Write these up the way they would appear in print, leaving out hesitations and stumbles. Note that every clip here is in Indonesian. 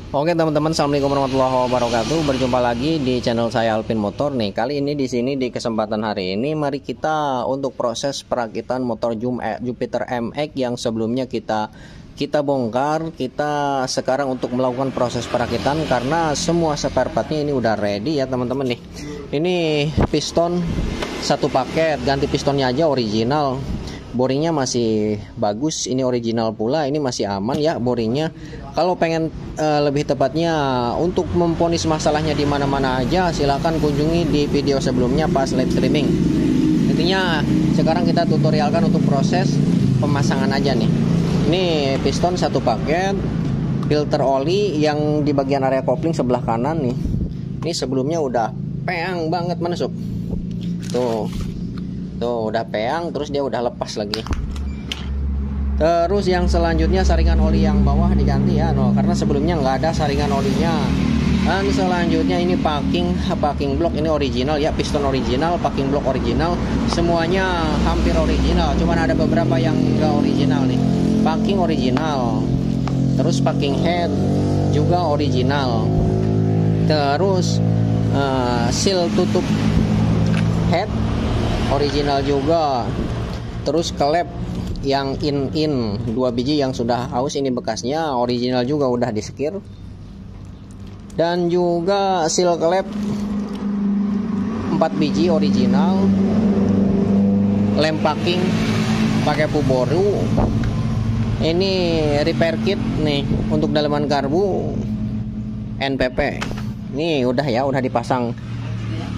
Oke teman-teman, assalamualaikum warahmatullahi wabarakatuh. Berjumpa lagi di channel saya Alvin Motor nih. Kali ini di sini di kesempatan hari ini mari kita untuk proses perakitan motor Jupiter MX yang sebelumnya kita bongkar. Kita sekarang untuk melakukan proses perakitan karena semua spare partnya ini udah ready ya teman-teman nih. Ini piston satu paket, ganti pistonnya aja original. Boringnya masih bagus, ini original pula, ini masih aman ya boringnya. Kalau pengen lebih tepatnya untuk memponis masalahnya di mana-mana aja, silahkan kunjungi di video sebelumnya pas live streaming. Intinya sekarang kita tutorialkan untuk proses pemasangan aja nih. Ini piston satu paket, filter oli yang di bagian area kopling sebelah kanan nih. Ini sebelumnya udah peang banget, mana sob? Tuh udah peang, terus dia udah lepas lagi. Terus yang selanjutnya saringan oli yang bawah diganti ya, karena sebelumnya nggak ada saringan olinya. Dan selanjutnya ini packing block ini original ya, piston original, packing block original, semuanya hampir original. Cuman ada beberapa yang nggak original nih. Packing original, terus packing head juga original. Terus seal tutup head original juga. Terus klep yang in 2 biji yang sudah aus ini bekasnya original juga, udah disekir. Dan juga seal klep 4 biji original. Lem packing pakai puboru. Ini repair kit nih untuk daleman karbu NPP. Ini udah ya, udah dipasang.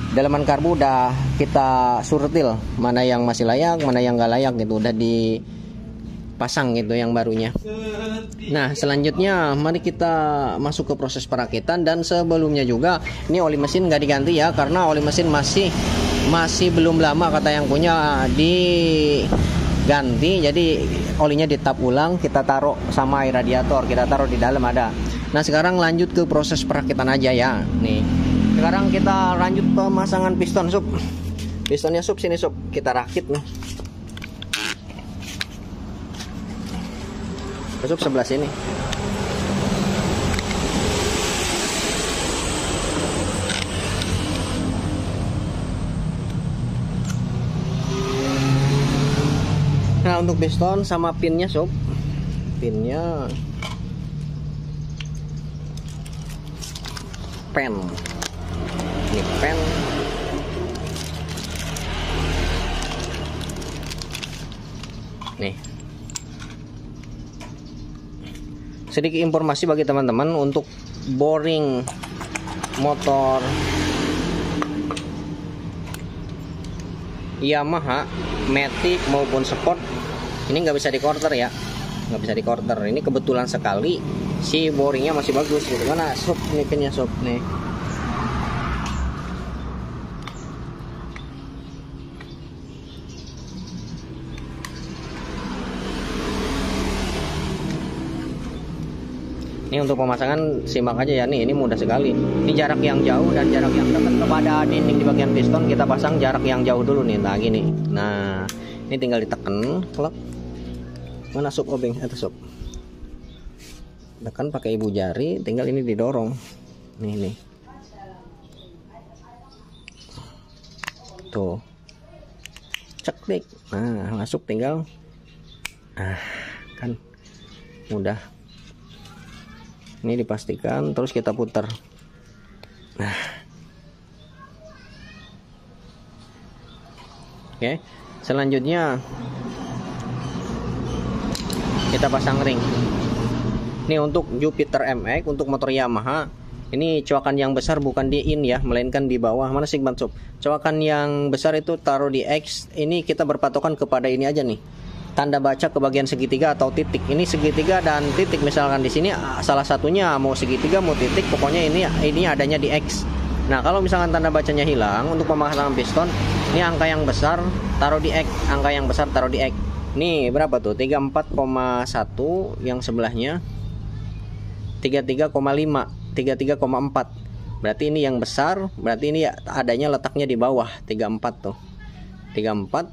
Daleman karbu udah kita surtil, mana yang masih layak, mana yang nggak layak gitu, udah dipasang gitu yang barunya. Nah selanjutnya mari kita masuk ke proses perakitan. Dan sebelumnya juga ini oli mesin nggak diganti ya, karena oli mesin masih belum lama kata yang punya diganti. Jadi olinya ditap ulang, kita taruh sama air radiator, kita taruh di dalam ada. Nah sekarang lanjut ke proses perakitan aja ya nih. Sekarang kita lanjut pemasangan piston sob. Pistonnya sob, sini sob, kita rakit nih. Sob sebelah sini. Nah untuk piston sama pinnya sob, pinnya pen. Ini pen. Nih. Sedikit informasi bagi teman-teman untuk boring motor Yamaha, Matic maupun Sport ini nggak bisa di quarter ya, nggak bisa di quarter. Ini kebetulan sekali si boringnya masih bagus gitu. Mana sob, ini pinnya sob nih. Ini untuk pemasangan simak aja ya nih, ini mudah sekali. Ini jarak yang jauh dan jarak yang dekat kepada dinding di bagian piston kita pasang jarak yang jauh dulu nih, nah gini. Nah ini tinggal ditekan, klep. Mana sob obeng atau sob? Tekan pakai ibu jari, tinggal ini didorong. Nih. Tuh. Ceklik. Nah, masuk tinggal. Kan mudah. Ini dipastikan, terus kita putar. Nah. Oke. Selanjutnya kita pasang ring. Ini untuk Jupiter MX, untuk motor Yamaha. Ini coakan yang besar bukan di in ya, melainkan di bawah. Mana segmen sob? Coakan yang besar itu taruh di X. Ini kita berpatokan kepada ini aja nih. Tanda baca ke bagian segitiga atau titik. Ini segitiga dan titik, misalkan di sini salah satunya mau segitiga mau titik, pokoknya ini adanya di X. Nah kalau misalkan tanda bacanya hilang, untuk pemasangan piston ini angka yang besar taruh di X, angka yang besar taruh di X. Nih berapa tuh? 34,1, yang sebelahnya 33,5, 33,4. Berarti ini yang besar, berarti ini adanya letaknya di bawah. 34 tuh, 34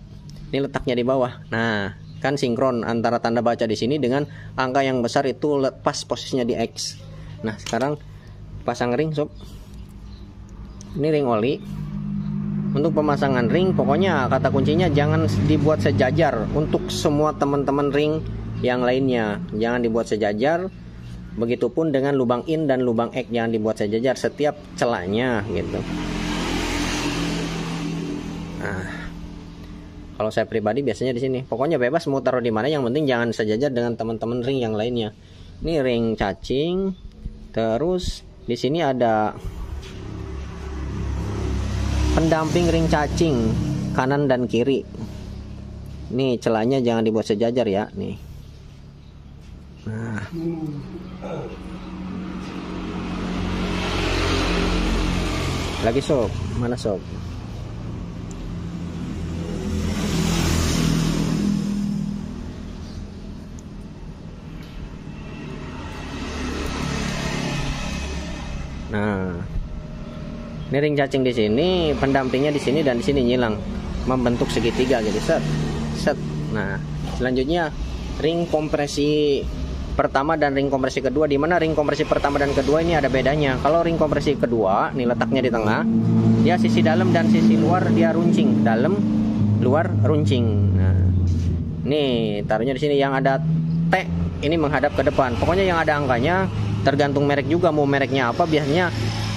ini letaknya di bawah. Nah kan sinkron antara tanda baca di sini dengan angka yang besar itu pas posisinya di X. Nah sekarang pasang ring sob. Ini ring oli. Untuk pemasangan ring, pokoknya kata kuncinya jangan dibuat sejajar. Untuk semua teman-teman ring yang lainnya, jangan dibuat sejajar. Begitupun dengan lubang in dan lubang X, jangan dibuat sejajar setiap celahnya gitu. Nah, kalau saya pribadi biasanya di sini. Pokoknya bebas mau taruh di mana, yang penting jangan sejajar dengan teman-teman ring yang lainnya. Ini ring cacing. Terus di sini ada pendamping ring cacing kanan dan kiri. Nih celahnya jangan dibuat sejajar ya, nih. Nah. Lagi sob, mana sob? Nah. Ini ring cacing di sini, pendampingnya di sini dan di sini nyilang, membentuk segitiga gitu, set, set. Nah, selanjutnya ring kompresi pertama dan ring kompresi kedua. Di mana ring kompresi pertama dan kedua ini ada bedanya. Kalau ring kompresi kedua, nih letaknya di tengah, dia sisi dalam dan sisi luar dia runcing, dalam, luar runcing. Nah, nih taruhnya di sini yang ada T ini menghadap ke depan. Pokoknya yang ada angkanya, tergantung merek juga mau mereknya apa, biasanya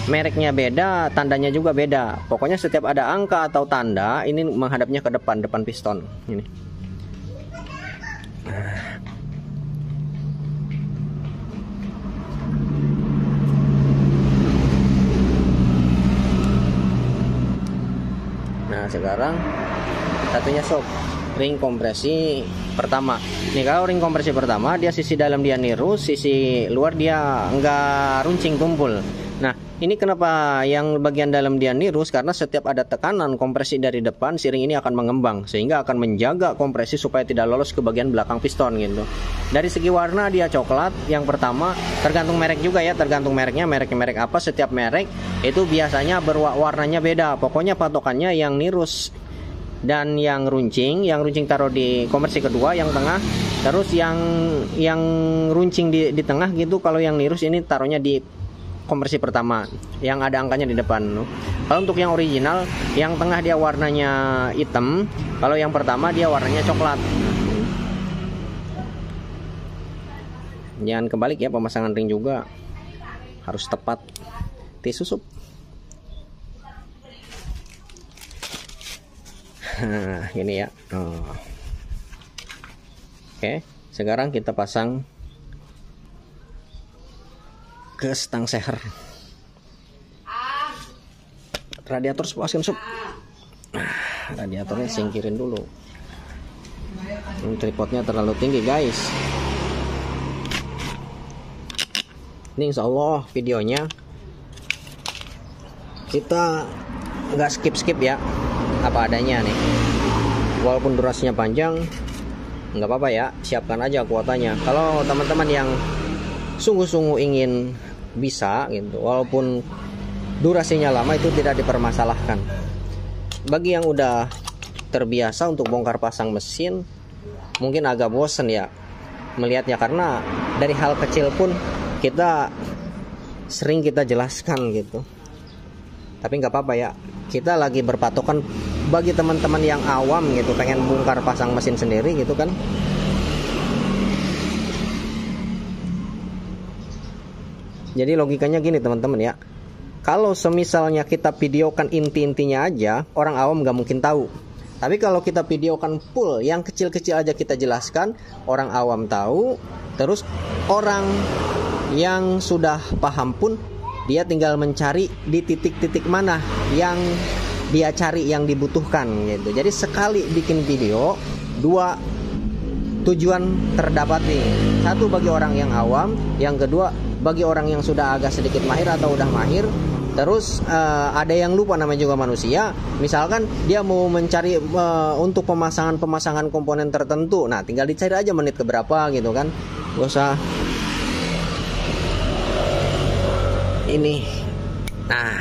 mereknya beda, tandanya juga beda. Pokoknya setiap ada angka atau tanda ini menghadapnya ke depan, depan piston ini. Nah, sekarang satunya sob, ring kompresi pertama. Nih kalau ring kompresi pertama dia sisi dalam dia nirus, sisi luar dia enggak runcing tumpul. Nah, ini kenapa yang bagian dalam dia nirus, karena setiap ada tekanan kompresi dari depan, si ring ini akan mengembang sehingga akan menjaga kompresi supaya tidak lolos ke bagian belakang piston gitu. Dari segi warna dia coklat yang pertama, tergantung merek juga ya, tergantung mereknya, merek apa, setiap merek itu biasanya warnanya beda. Pokoknya patokannya yang nirus dan yang runcing taruh di kompresi kedua yang tengah, terus yang runcing di tengah gitu. Kalau yang nirus ini taruhnya di kompresi pertama yang ada angkanya di depan. Kalau untuk yang original, yang tengah dia warnanya hitam, kalau yang pertama dia warnanya coklat. Jangan kebalik ya, pemasangan ring juga harus tepat. Tisu sup. Nah, gini ya. Oh. Oke, sekarang kita pasang ke stang seher. Radiator puasin sob. Radiatornya singkirin dulu. Ini tripodnya terlalu tinggi guys. Ini insya Allah videonya kita nggak skip ya, apa adanya nih. Walaupun durasinya panjang, nggak apa-apa ya, siapkan aja kuotanya. Kalau teman-teman yang sungguh-sungguh ingin bisa gitu, walaupun durasinya lama itu tidak dipermasalahkan. Bagi yang udah terbiasa untuk bongkar pasang mesin, mungkin agak bosen ya melihatnya, karena dari hal kecil pun kita sering kita jelaskan gitu. Tapi nggak apa-apa ya, kita lagi berpatokan bagi teman-teman yang awam gitu, pengen bongkar pasang mesin sendiri gitu kan. Jadi logikanya gini teman-teman ya, kalau semisalnya kita videokan inti-intinya aja, orang awam nggak mungkin tahu. Tapi kalau kita videokan full, yang kecil-kecil aja kita jelaskan, orang awam tahu. Terus orang yang sudah paham pun, dia tinggal mencari di titik-titik mana yang dia cari, yang dibutuhkan gitu. Jadi sekali bikin video, dua tujuan terdapat nih. Satu bagi orang yang awam, yang kedua bagi orang yang sudah agak sedikit mahir atau udah mahir. Terus ada yang lupa, namanya juga manusia. Misalkan dia mau mencari untuk pemasangan komponen tertentu, nah tinggal dicari aja menit keberapa gitu kan. Gak usah ini, nah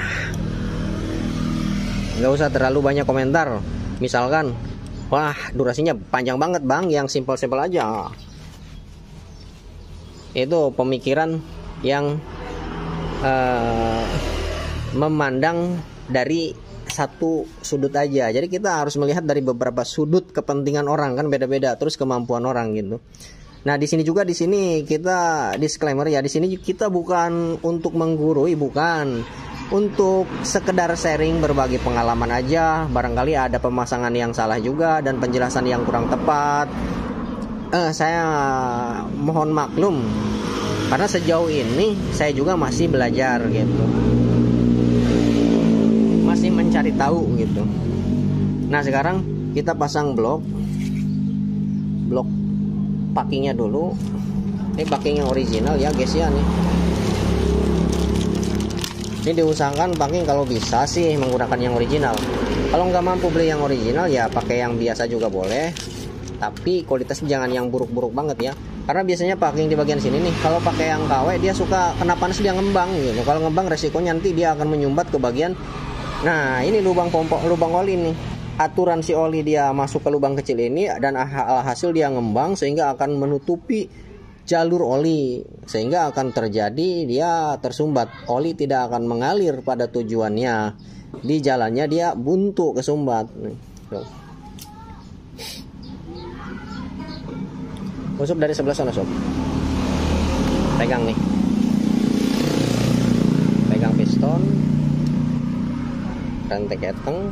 nggak usah terlalu banyak komentar. Misalkan, wah durasinya panjang banget bang, yang simpel-simpel aja. Itu pemikiran yang memandang dari satu sudut aja. Jadi kita harus melihat dari beberapa sudut kepentingan orang, kan beda-beda, terus kemampuan orang gitu. Nah, di sini juga, di sini kita disclaimer ya, di sini kita bukan untuk menggurui, bukan, untuk sekedar sharing, berbagi pengalaman aja. Barangkali ada pemasangan yang salah juga dan penjelasan yang kurang tepat. Saya mohon maklum karena sejauh ini saya juga masih belajar gitu, masih mencari tahu gitu. Nah, sekarang kita pasang blok packingnya dulu. Ini packing yang original ya guys ya nih. Ini diusahakan packing kalau bisa sih menggunakan yang original. Kalau nggak mampu beli yang original ya pakai yang biasa juga boleh. Tapi kualitasnya jangan yang buruk-buruk banget ya. Karena biasanya packing di bagian sini nih, kalau pakai yang KW dia suka kena panas, dia ngembang gitu. Kalau ngembang resikonya nanti dia akan menyumbat ke bagian. Nah, ini lubang oli nih. Aturan si oli dia masuk ke lubang kecil ini dan alhasil dia ngembang sehingga akan menutupi jalur oli, sehingga akan terjadi dia tersumbat. Oli tidak akan mengalir pada tujuannya. Di jalannya dia buntu, kesumbat. Sob dari sebelah sana sob. Pegang nih. Pegang piston. Rantai keteng.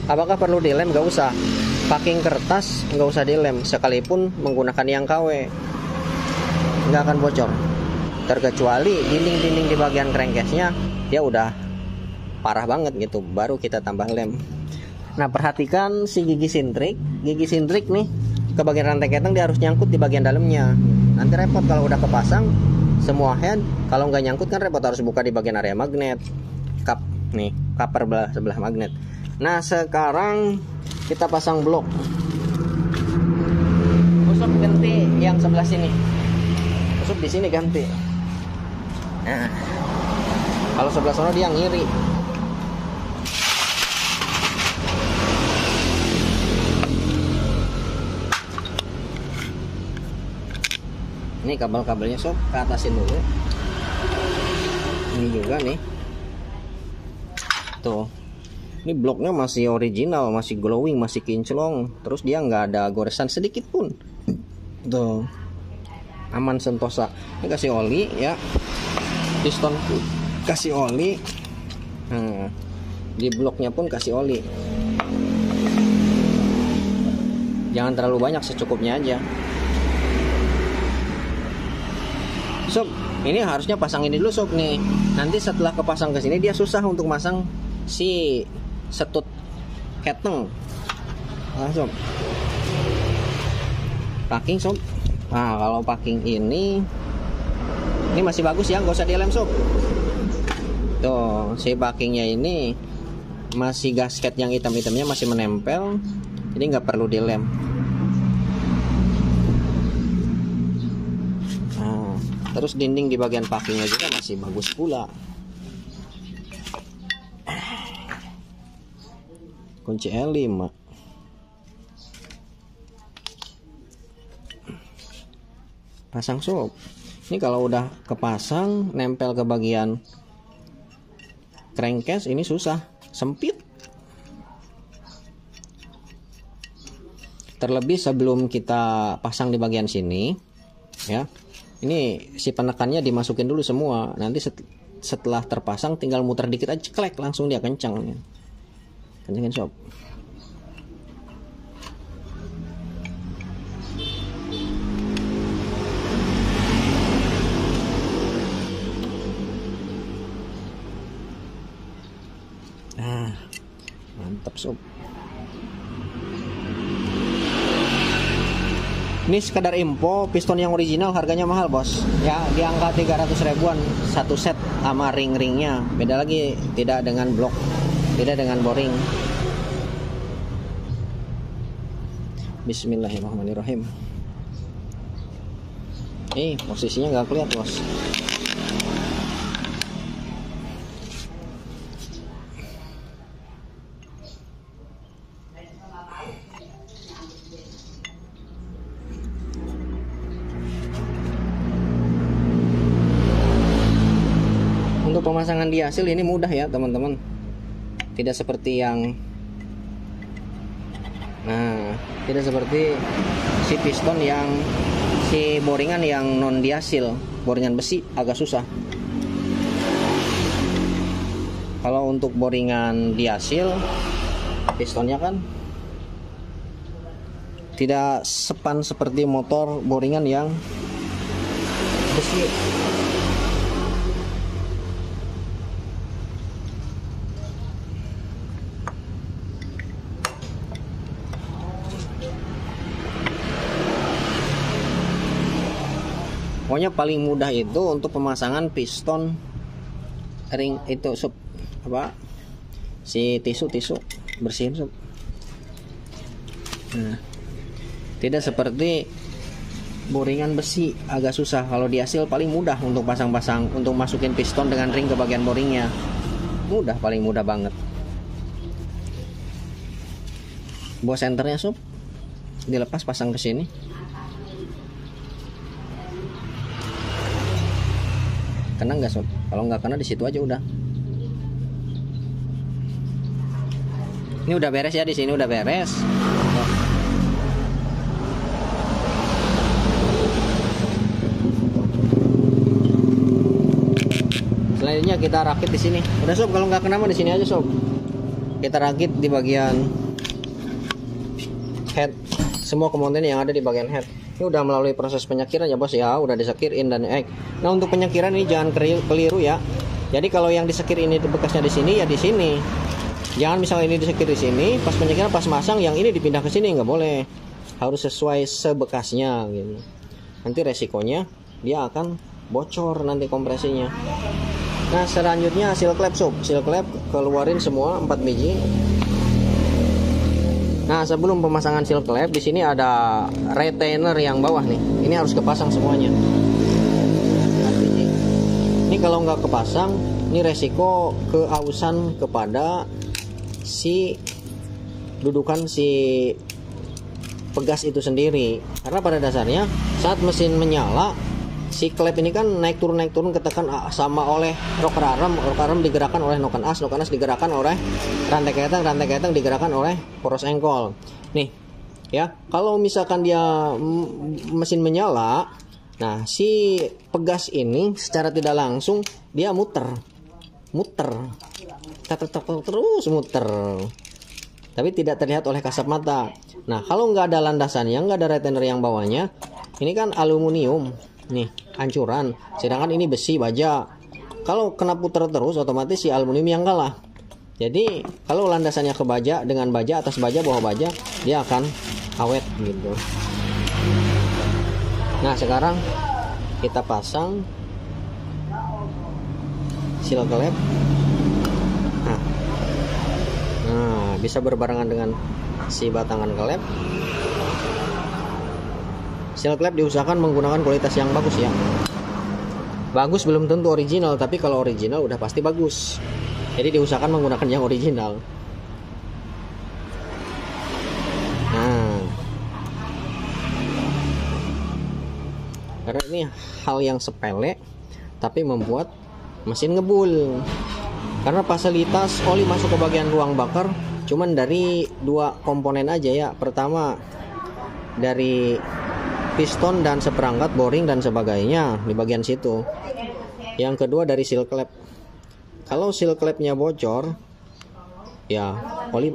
Apakah perlu dilem? Gak usah. Packing kertas gak usah dilem, sekalipun menggunakan yang KW nggak akan bocor, terkecuali dinding-dinding di bagian crankcase-nya dia udah parah banget gitu, baru kita tambah lem. Nah, perhatikan si gigi sintrik nih ke bagian rantai keteng, dia harus nyangkut di bagian dalamnya. Nanti repot kalau udah kepasang semua head, kalau nggak nyangkut kan repot, harus buka di bagian area magnet, cup nih, cover sebelah magnet. Nah, sekarang kita pasang blok. Usap ganti yang sebelah sini. Usap di sini ganti. Nah, kalau sebelah sana dia ngiri. Ini kabel-kabelnya sob, ke atasin dulu. Ini juga nih. Tuh. Ini bloknya masih original, masih glowing, masih kinclong. Terus dia nggak ada goresan sedikit pun. Tuh, aman sentosa. Ini kasih oli ya, piston kasih oli. Nah, di bloknya pun kasih oli. Jangan terlalu banyak, secukupnya aja. Sob, ini harusnya pasang ini dulu sob nih. Nanti setelah kepasang ke sini dia susah untuk masang si setut keteng. Nah, sob, packing sob. Nah, kalau packing ini masih bagus ya, nggak usah dilem sob. Tuh, si packingnya ini masih gasket yang hitam-hitamnya masih menempel, jadi nggak perlu dilem. Nah, terus dinding di bagian packingnya juga masih bagus pula. Kunci L5. Pasang sob. Ini kalau udah kepasang nempel ke bagian crankcase ini susah, sempit. Terlebih sebelum kita pasang di bagian sini ya. Ini si penekannya dimasukin dulu semua. Nanti setelah terpasang tinggal muter dikit aja, klek, langsung dia kencang. Kencengin sob. Nah, mantap sob. Ini sekedar info, piston yang original harganya mahal bos ya, di angka 300 ribuan satu set sama ring-ringnya. Beda lagi, tidak dengan blok, tidak dengan boring. Bismillahirrahmanirrahim. Posisinya nggak kelihatan bos. pemasangan diasil ini mudah ya teman-teman, tidak seperti yang tidak seperti si piston yang si boringan yang non diasil, boringan besi agak susah. Kalau untuk boringan diasil, pistonnya kan tidak sepan seperti motor boringan yang besi. Pokoknya paling mudah itu untuk pemasangan piston ring itu si tisu bersihin tidak seperti boringan besi agak susah. Kalau diasil paling mudah untuk pasang-pasang, untuk masukin piston dengan ring ke bagian boringnya mudah, paling mudah banget. Bawa senternya dilepas, pasang ke sini. Kena nggak Kalau nggak kena di situ aja udah. Ini udah beres ya, di sini udah beres. Selanjutnya kita rakit di sini. Udah kalau nggak kena mah di sini aja Kita rakit di bagian head, semua komponen yang ada di bagian head. Ini udah melalui proses penyakiran ya bos ya, udah disekir in dan egg. Nah untuk penyakiran ini jangan keliru ya. Jadi kalau yang disekir ini bekasnya di sini ya di sini. Jangan misalnya ini disekir di sini, pas penyakiran pas masang yang ini dipindah ke sini, nggak boleh. Harus sesuai sebekasnya gitu. Nanti resikonya dia akan bocor nanti kompresinya. Nah selanjutnya seal clap seal clap keluarin semua 4 biji. Nah sebelum pemasangan seal clap di sini ada retainer yang bawah nih, ini harus kepasang semuanya. Ini kalau nggak kepasang, ini resiko keausan kepada si dudukan si pegas itu sendiri. Karena pada dasarnya saat mesin menyala, si klep ini kan naik turun ketekan sama oleh rocker arm digerakkan oleh noken as digerakkan oleh rantai keteng digerakkan oleh poros engkol. Nih ya, kalau misalkan dia mesin menyala, nah si pegas ini secara tidak langsung dia muter terus muter, tapi tidak terlihat oleh kasat mata. Nah kalau nggak ada landasannya, nggak ada retainer yang bawahnya, ini kan aluminium nih hancuran, sedangkan ini besi baja. Kalau kena puter terus otomatis si aluminium yang kalah. Jadi kalau landasannya ke baja, dengan baja atas baja bawah baja, dia akan awet gitu. Nah sekarang kita pasang seal clap. Nah bisa berbarengan dengan si batangan klep. Seal clap diusahakan menggunakan kualitas yang bagus ya. Bagus belum tentu original, tapi kalau original udah pasti bagus. Jadi diusahakan menggunakan yang original. Nah, karena ini hal yang sepele, tapi membuat mesin ngebul. Karena fasilitas oli masuk ke bagian ruang bakar cuman dari 2 komponen aja ya. Pertama dari piston dan seperangkat boring dan sebagainya di bagian situ. Yang kedua dari seal clap. Kalau seal clapnya bocor, ya oli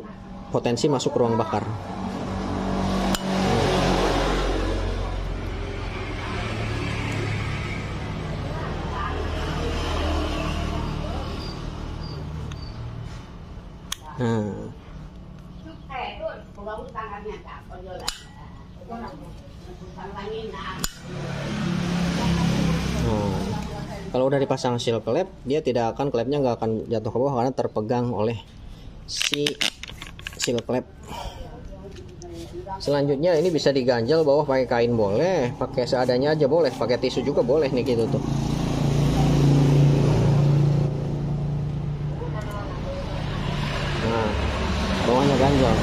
potensi masuk ruang bakar. Kalau udah dipasang seal clap, dia tidak akan, klepnya nggak akan jatuh ke bawah karena terpegang oleh si seal clap. Selanjutnya ini bisa diganjal bawah pakai kain boleh, pakai seadanya aja boleh, pakai tisu juga boleh nih gitu tuh. Nah, bawahnya ganjal.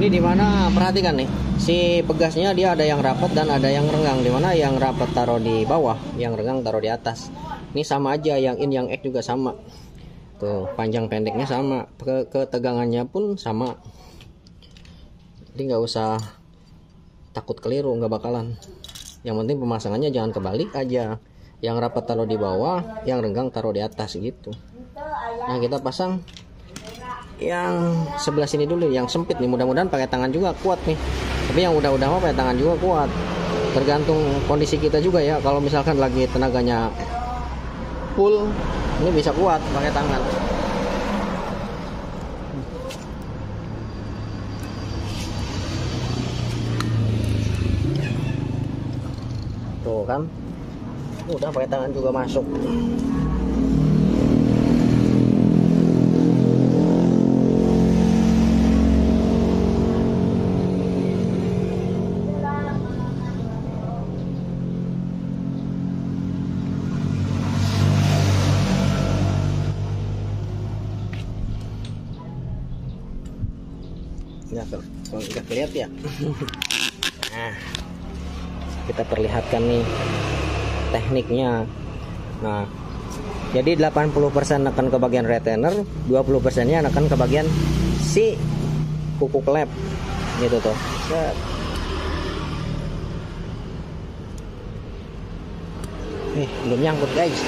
Ini dimana, perhatikan nih, si pegasnya dia ada yang rapat dan ada yang renggang. Dimana yang rapat taruh di bawah, yang renggang taruh di atas. Ini sama aja, yang in yang X juga sama. Tuh, panjang pendeknya sama, ketegangannya pun sama. Jadi nggak usah takut keliru, nggak bakalan. Yang penting pemasangannya jangan kebalik aja. Yang rapat taruh di bawah, yang renggang taruh di atas gitu. Nah, kita pasang yang sebelah sini dulu, yang sempit nih. Mudah-mudahan pakai tangan juga kuat nih. Tapi yang udah mah pakai tangan juga kuat. Tergantung kondisi kita juga ya. Kalau misalkan lagi tenaganya full, ini bisa kuat pakai tangan. Tuh kan, udah pakai tangan juga masuk. Nggak kelihatan ya. Nah, kita perlihatkan nih tekniknya. Nah, jadi 80% nekan ke bagian retainer, 20%-nya nekan ke bagian si kuku klep gitu tuh. Set. Belum nyangkut guys.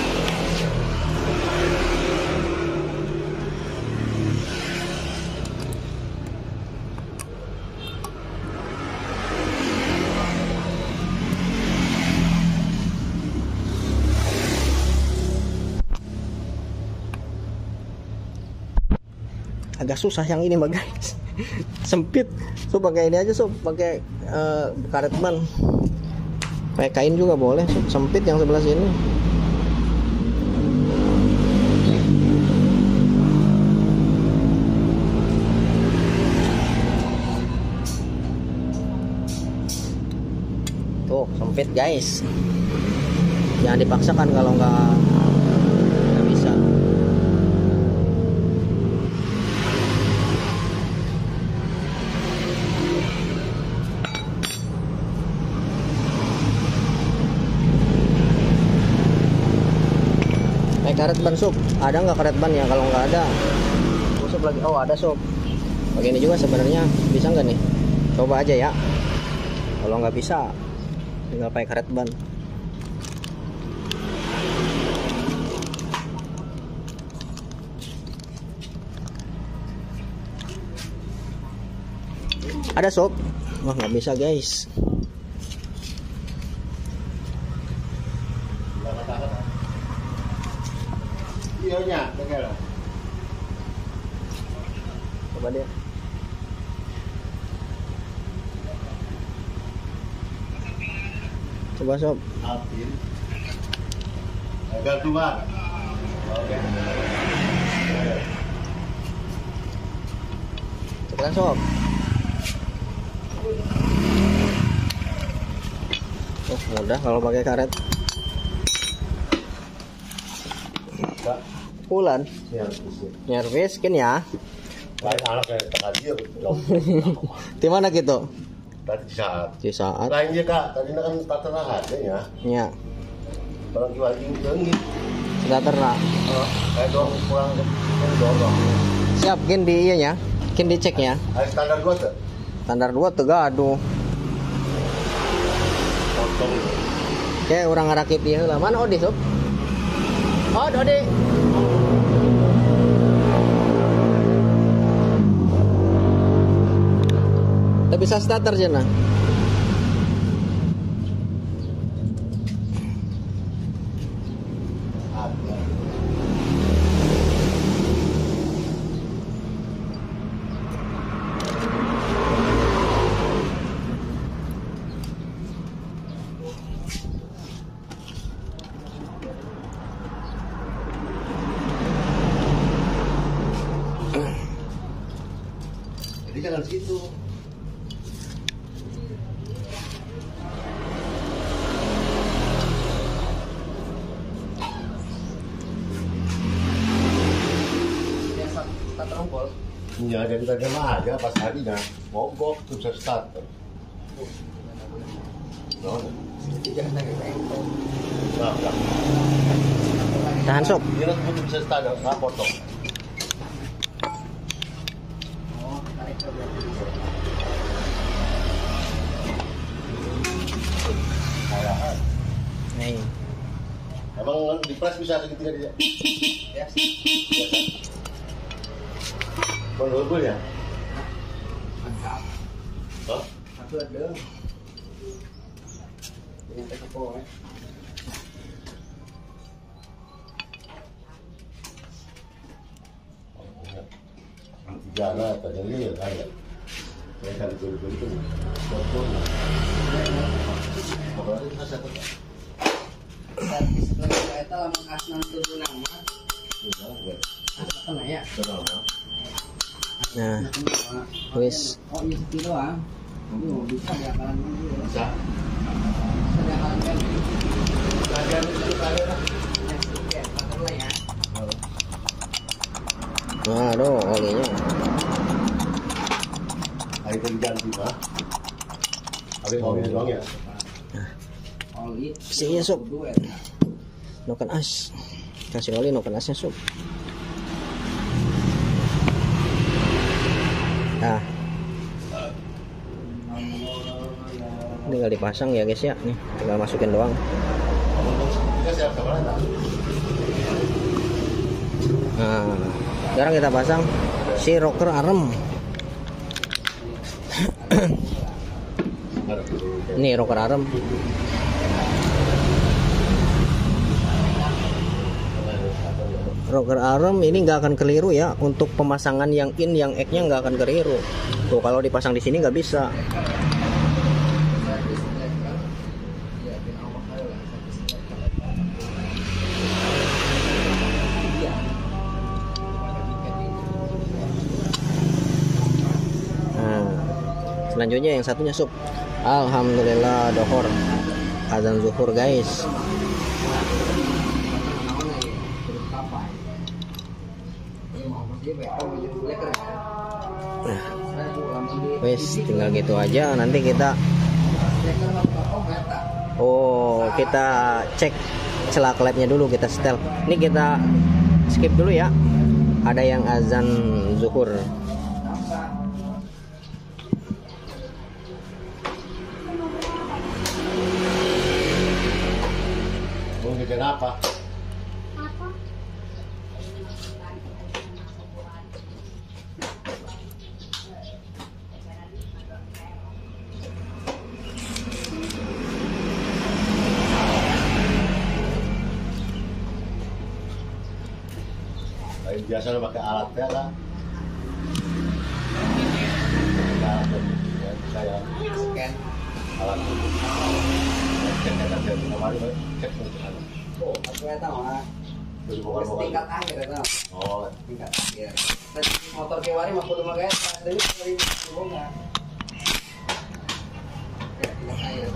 Agak susah yang ini mah guys. Sempit. So pakai ini aja, so pakai karet ban. Pakai kain juga boleh, so. Sempit yang sebelah sini. Tuh, sempit guys. Jangan dipaksakan kalau nggak bisa. Karet ban sob, ada nggak karet ban ya? Kalau nggak ada, sob lagi. Oh ada sob. Begini juga sebenarnya bisa nggak nih? Coba aja ya. Kalau nggak bisa, tinggal pakai karet ban. Ada sob. Wah nggak bisa guys. Coba deh. Coba sob. Agak tua. Oke. Coba sob. Oh mudah kalau pakai karet. Pulan. Nyervis kan ya. Lain anak yang terhadir. Di mana gitu? Tadi saat. Di saat. Lain dia kak. Tadi kan tak terlahat ya. Ya. Barang jual ini. Sudah ternak. Kayak doang kurang dorong. Siap, kin di iya ya. Kin dicek ya. Ada standar 2 tuh. Standar 2 tegaduh. Potong. Oke, orang ngerakit dia lah. Mana Odi sob? Oh, Odi. Tapi bisa starter aja nah. Jadi jangan situ. Iya, jadi tadi mah aja pas harinya mogok terus saya start. Nah, Tahan sob. ini kan belum bisa start, nggak potong. Nih. Emang di press bisa segitiga dia? Ya, Menurut gue ya? mantap. Hah? Satu ada. Yang kepo ya. Jana tadi ya kayak saya kali dulu itu betul. Kalau itu satu. Servis kereta itu lama asnan turun nama. Asnan ya. Nah, wis. Oh iya sekitar doang. Bisa ya kalian dulu. Bisa. Bisa kalian kan. Bagian itu kali lah. Ya, pakai ya. Nah, aduh, olinya. Air diganti mah. Habis mau ini doang ya. Oli. Isinya sob. Noken as. Kasih oli noken asnya sob. Nah, tinggal dipasang ya guys ya. Nih, tinggal masukin doang. Kita siap sama lah. Nah, sekarang kita pasang si rocker arm. Ini rocker arm. Rocker arm ini nggak akan keliru ya. Untuk pemasangan yang in, yang X nya nggak akan keliru. Tuh kalau dipasang di sini nggak bisa. Nah, selanjutnya yang satunya sob. Alhamdulillah dohor azan zuhur guys. Nah, wes tinggal gitu aja. Nanti kita kita cek celak labnya dulu, kita setel. Ini kita skip dulu ya. Ada yang azan zuhur. Mau ngejar apa? Biasa lo pakai alatnya lah. Saya Scan. alat itu. Cek kemarin cek Oh, kereta mah. Tingkat akhir itu. Oh, Tingkat akhir. Dan motor kewari 50 mah guys, dari enggak. Ya, tingkat akhir.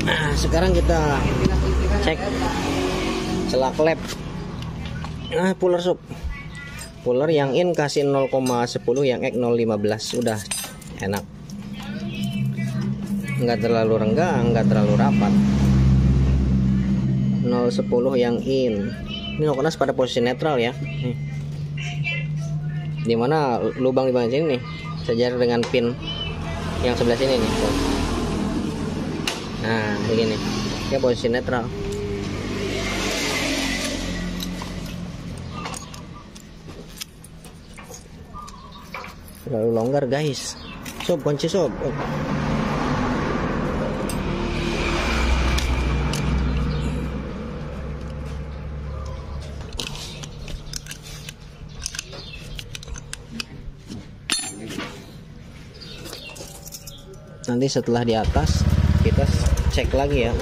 Nah, sekarang kita cek celak lab. Nah, puller sob. Puller yang in kasih 0,10, yang X 0,15. Udah enak. Enggak terlalu renggang, enggak terlalu rapat. 0,10 yang in. Ini nokenas pada posisi netral ya. Nih. Dimana lubang di bagian sini nih, sejajar dengan pin yang sebelah sini nih. Nah, begini. Dia posisi netral. Terlalu longgar guys. Sob, kunci sob. Nanti setelah di atas kita cek lagi ya.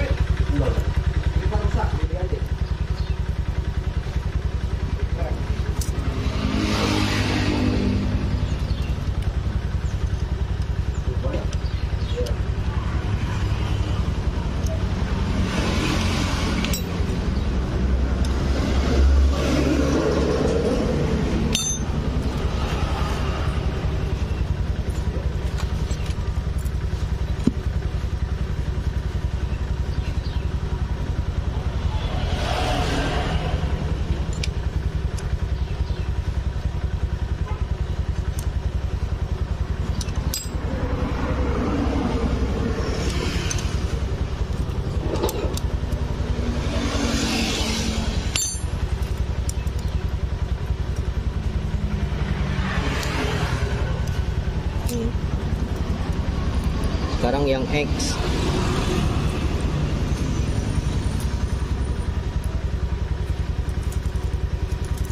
pasang yang X.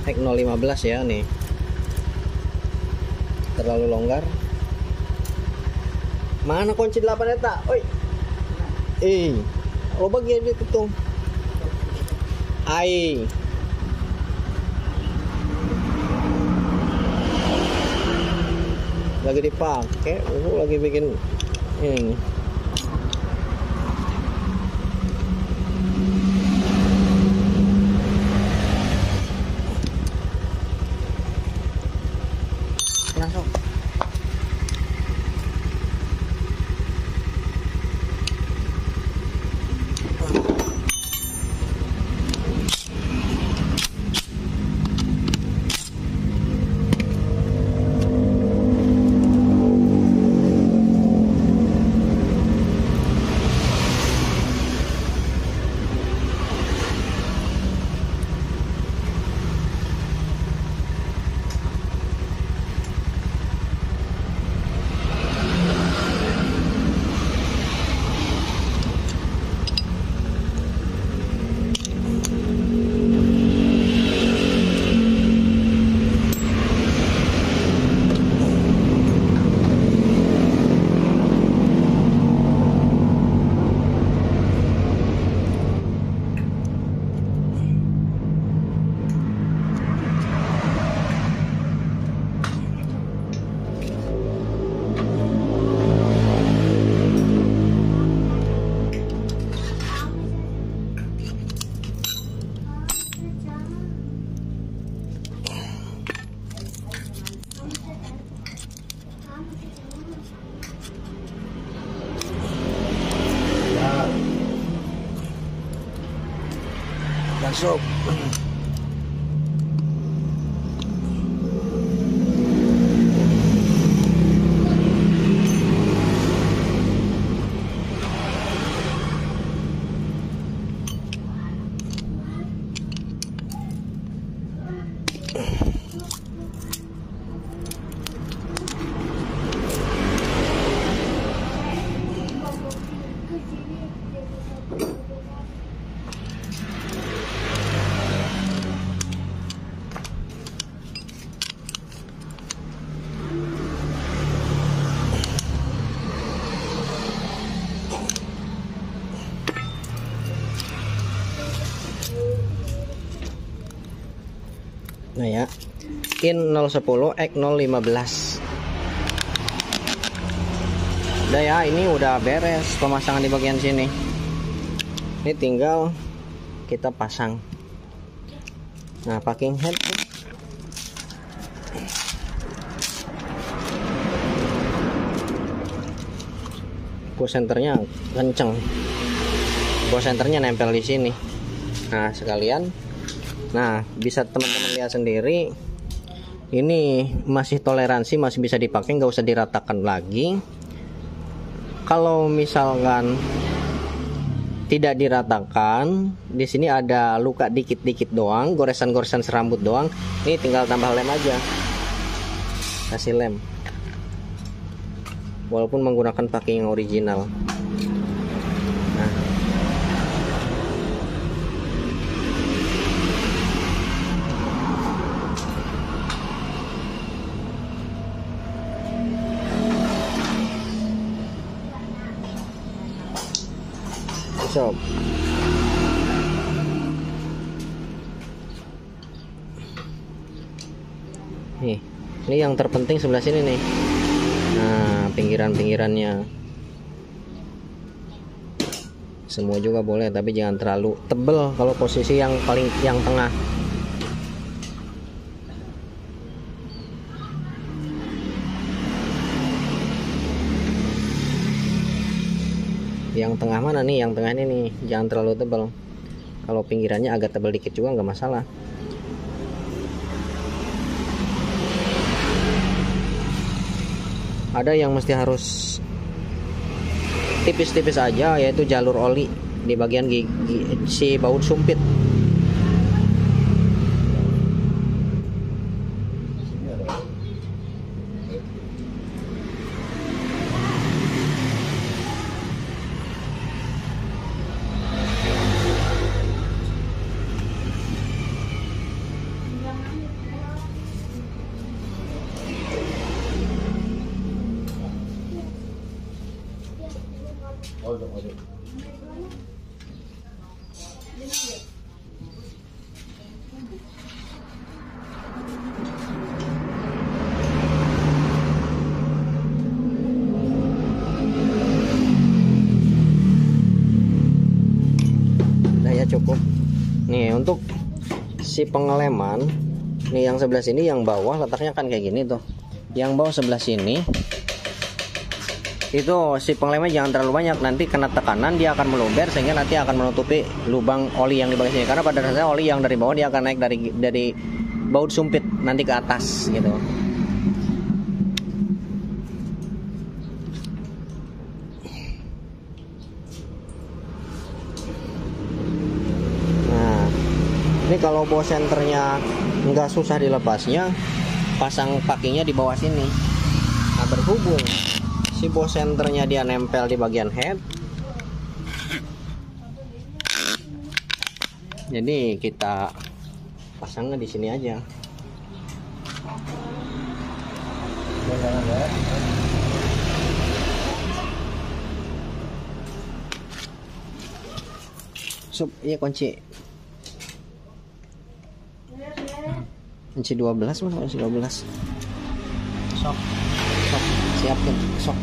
X 015 ya nih. Terlalu longgar. Mana kunci 8 eta? Oi. Lo bagian itu tuh. Ai. Lagi dipakai, lagi bikin ini. Langsung. Masuk. Nah ya, in 010 X 015. Udah ya, ini udah beres pemasangan di bagian sini. Ini tinggal kita pasang. Nah, packing head. Push centernya kenceng. Push centernya nempel di sini. Nah, sekalian. Nah, bisa teman-teman lihat sendiri. Ini masih toleransi, masih bisa dipakai, nggak usah diratakan lagi. Kalau misalkan tidak diratakan, di sini ada luka dikit-dikit doang, goresan-goresan serambut doang. Ini tinggal tambah lem aja. Kasih lem. Walaupun menggunakan packing yang original. Nah. Sob. Nih, ini yang terpenting sebelah sini nih. Nah, pinggiran-pinggirannya. Semua juga boleh, tapi jangan terlalu tebel kalau posisi yang tengah. Yang tengah mana nih? Yang tengah ini nih, jangan terlalu tebal. Kalau pinggirannya agak tebal dikit juga nggak masalah. Ada yang mesti harus tipis-tipis aja, yaitu jalur oli di bagian gigi, si baut sumpit. Odok. Udah ya, cukup. Nih untuk si pengeleman, nih yang sebelah sini, yang bawah letaknya kan kayak gini tuh. Yang bawah sebelah sini itu si pengelemnya jangan terlalu banyak, nanti kena tekanan dia akan meluber sehingga nanti akan menutupi lubang oli yang di bagian sini. Karena pada dasarnya oli yang dari bawah dia akan naik dari baut sumpit nanti ke atas gitu. Nah, ini kalau baut senternya nggak susah dilepasnya, pasang pakinya di bawah sini. Nah, berhubung si bos senternya dia nempel di bagian head, jadi kita pasangnya di sini aja. Iya kunci 12 mas, kunci 12. Sok siapin sok.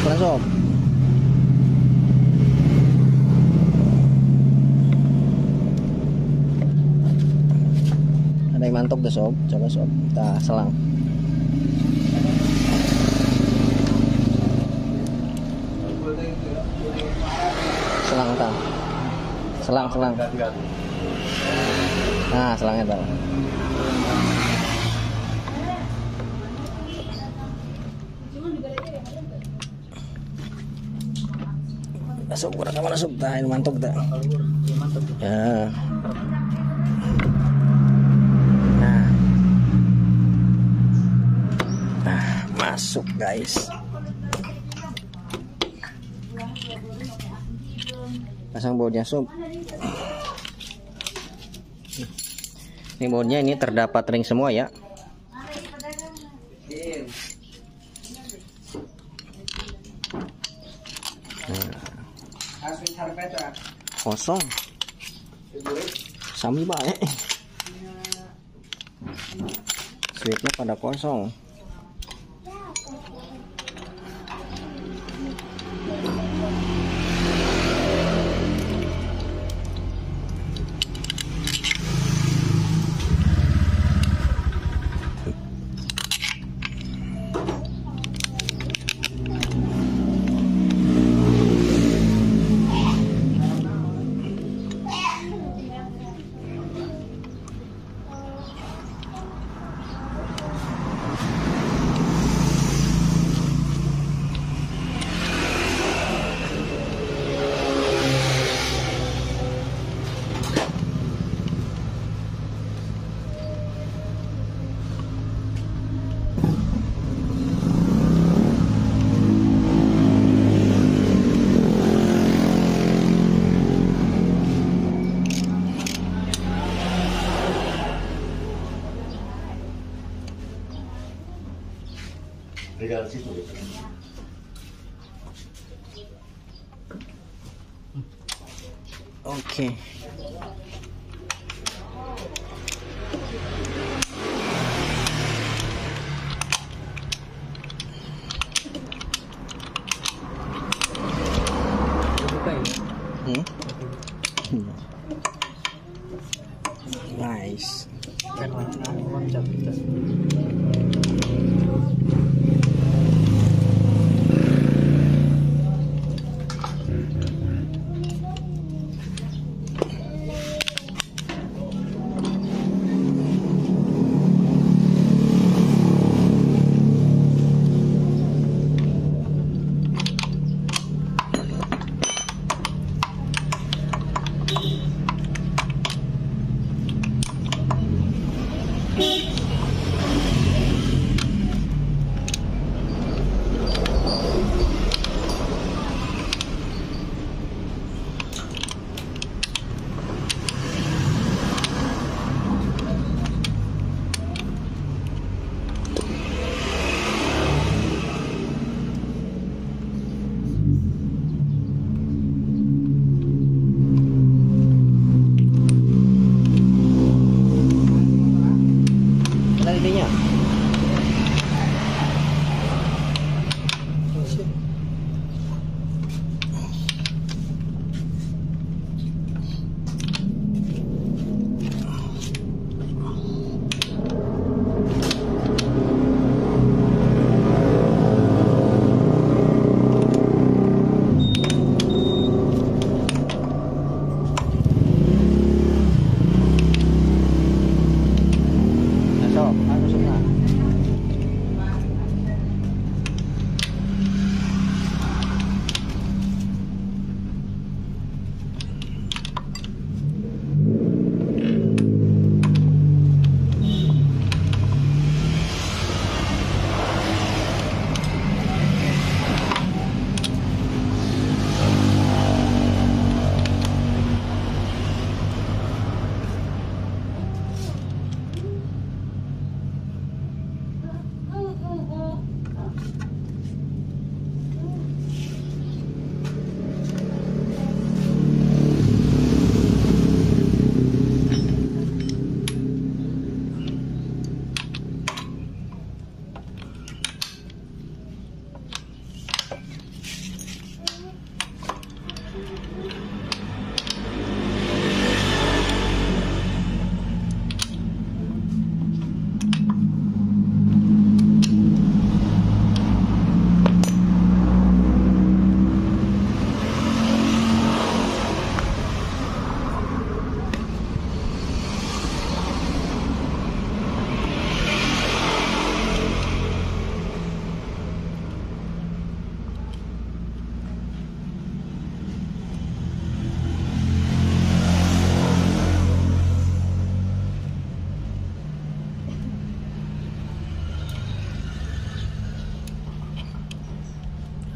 Kurang sob. Ada yang mantap deh sob, coba sob kita selang. Selang. Nah, selangnya tuh. Masuk kurang mana masuk, dah ini mantap dah. Ya. Nah, masuk guys. Pasang bautnya sob. Ini bautnya ini terdapat ring semua ya. Kosong. Sami baik. Switchnya pada kosong. Tinggal situ. Oke. Nice.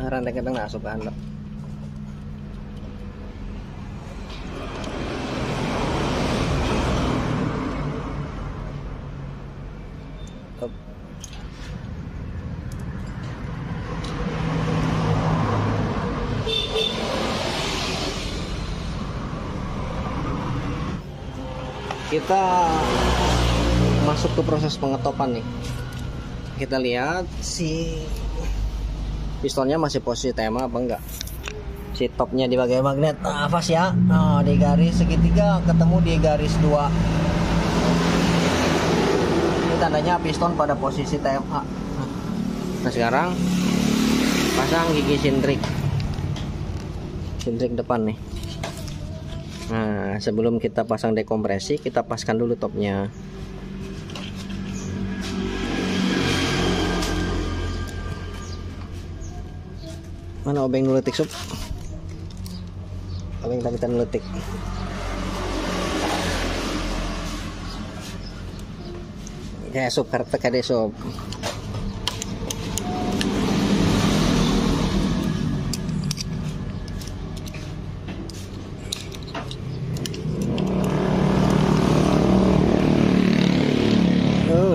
rantai keteng nak asup handap. Kita masuk ke proses pengetopan nih. Kita lihat si pistonnya masih posisi tema apa enggak. Si topnya di bagian magnet nafas ya. Nah, di garis segitiga ketemu di garis 2. Ini tandanya piston pada posisi TMA. Nah, sekarang pasang gigi sintrik depan nih. Nah, sebelum kita pasang dekompresi, kita paskan dulu topnya. Mana obeng dulu tik sup? Obeng tapi tan letik. Ya sup karpet kade sup.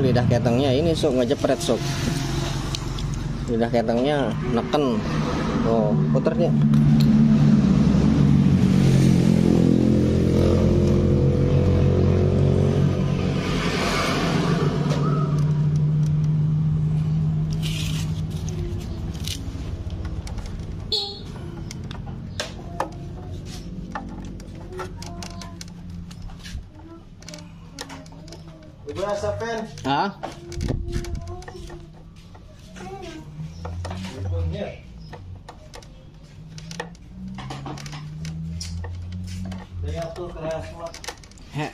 Lidah ketengnya ini sok ngejepret sok. Lidah ketengnya neken. Oh, puter dia. Ibu asa pen. Hah?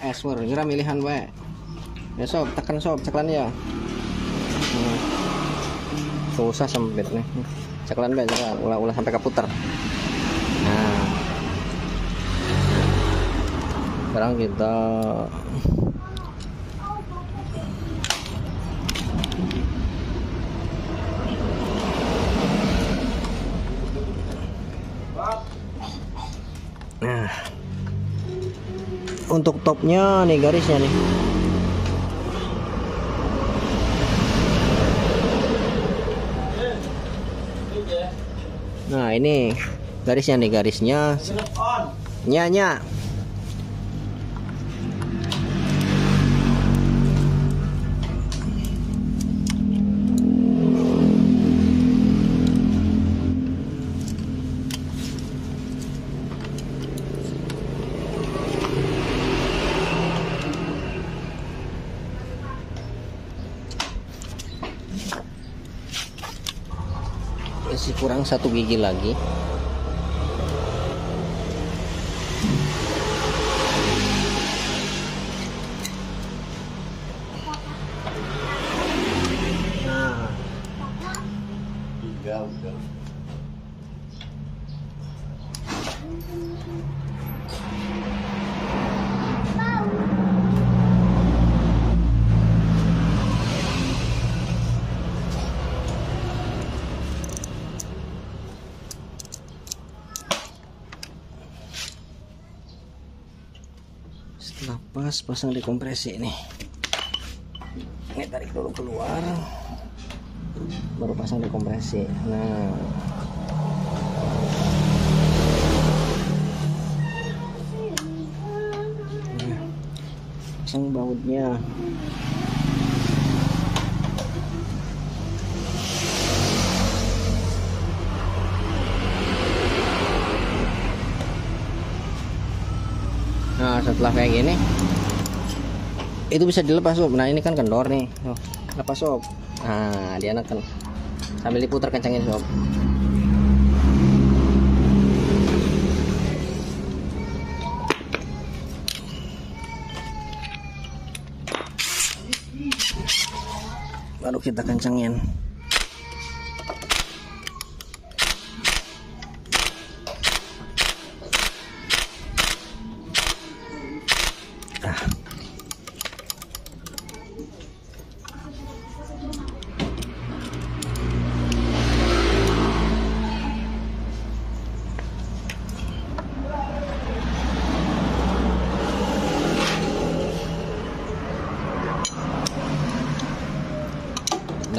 Eswer, jera milihan wae. Ya sob, tekan sob, ceklan ya. Susah sempit nih. Ceklan wae, ulah sampai keputar. Nah. Sekarang kita nah, untuk topnya nih garisnya nih. Nah, ini garisnya nih, garisnya nya. Masih kurang 1 gigi lagi. Nah, 3 udah. setelah pas, pasang dekompresi ini. Ini tarik dulu keluar, baru pasang dekompresi. Nah, pasang bautnya. Nah, setelah kayak gini itu bisa dilepas sob. Nah, ini kan kendor nih. Oh, lepas sob. Nah, dia neken sambil diputar kencangin sob. Baru kita kencangin.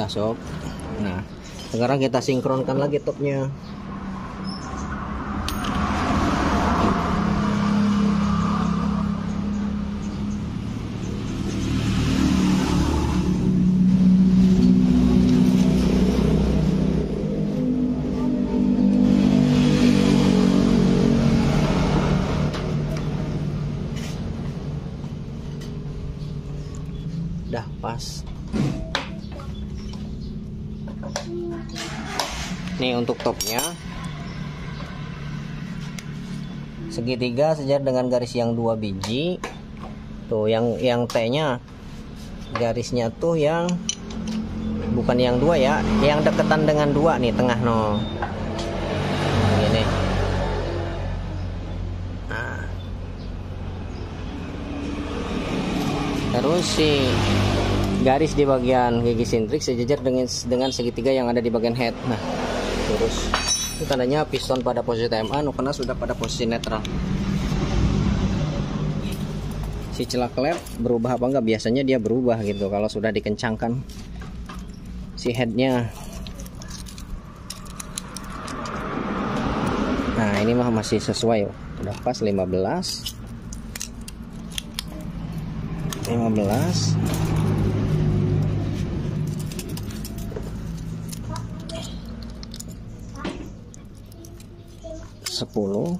sob. Nah, sekarang kita sinkronkan lagi topnya. Udah pas. Nih untuk topnya segitiga sejajar dengan garis yang 2 biji. Tuh yang T-nya garisnya tuh yang bukan yang 2 ya, yang deketan dengan 2 nih tengah no. Gini. Nah. Terus si garis di bagian gigi sintrik sejajar dengan segitiga yang ada di bagian head. Nah, terus itu tandanya piston pada posisi TMA, karena sudah pada posisi netral. Si celah klep berubah apa enggak? Biasanya dia berubah gitu kalau sudah dikencangkan si headnya. Nah, ini mah masih sesuai, udah pas 15. 10.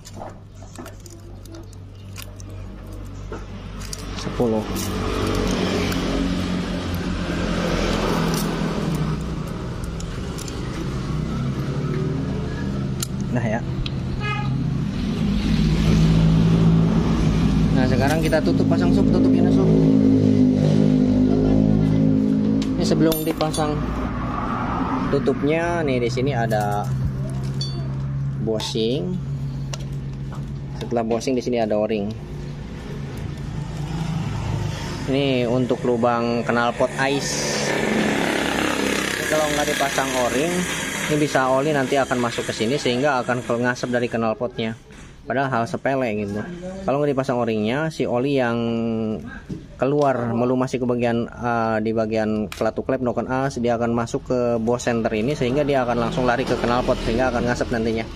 Nah ya. Nah, sekarang kita tutup, pasang sob, tutupin sob. Ini sebelum dipasang tutupnya nih, di sini ada bushing. Setelah bushing di sini ada o-ring. Ini untuk lubang knalpot ice. Ini kalau nggak dipasang o-ring, ini bisa oli nanti akan masuk ke sini sehingga akan ngasap dari knalpotnya. Padahal hal sepele gitu. Kalau nggak dipasang o-ringnya, si oli yang keluar melumasi ke bagian di bagian pelatu klep noken as, dia akan masuk ke bos center ini sehingga dia akan langsung lari ke knalpot sehingga akan ngasap nantinya.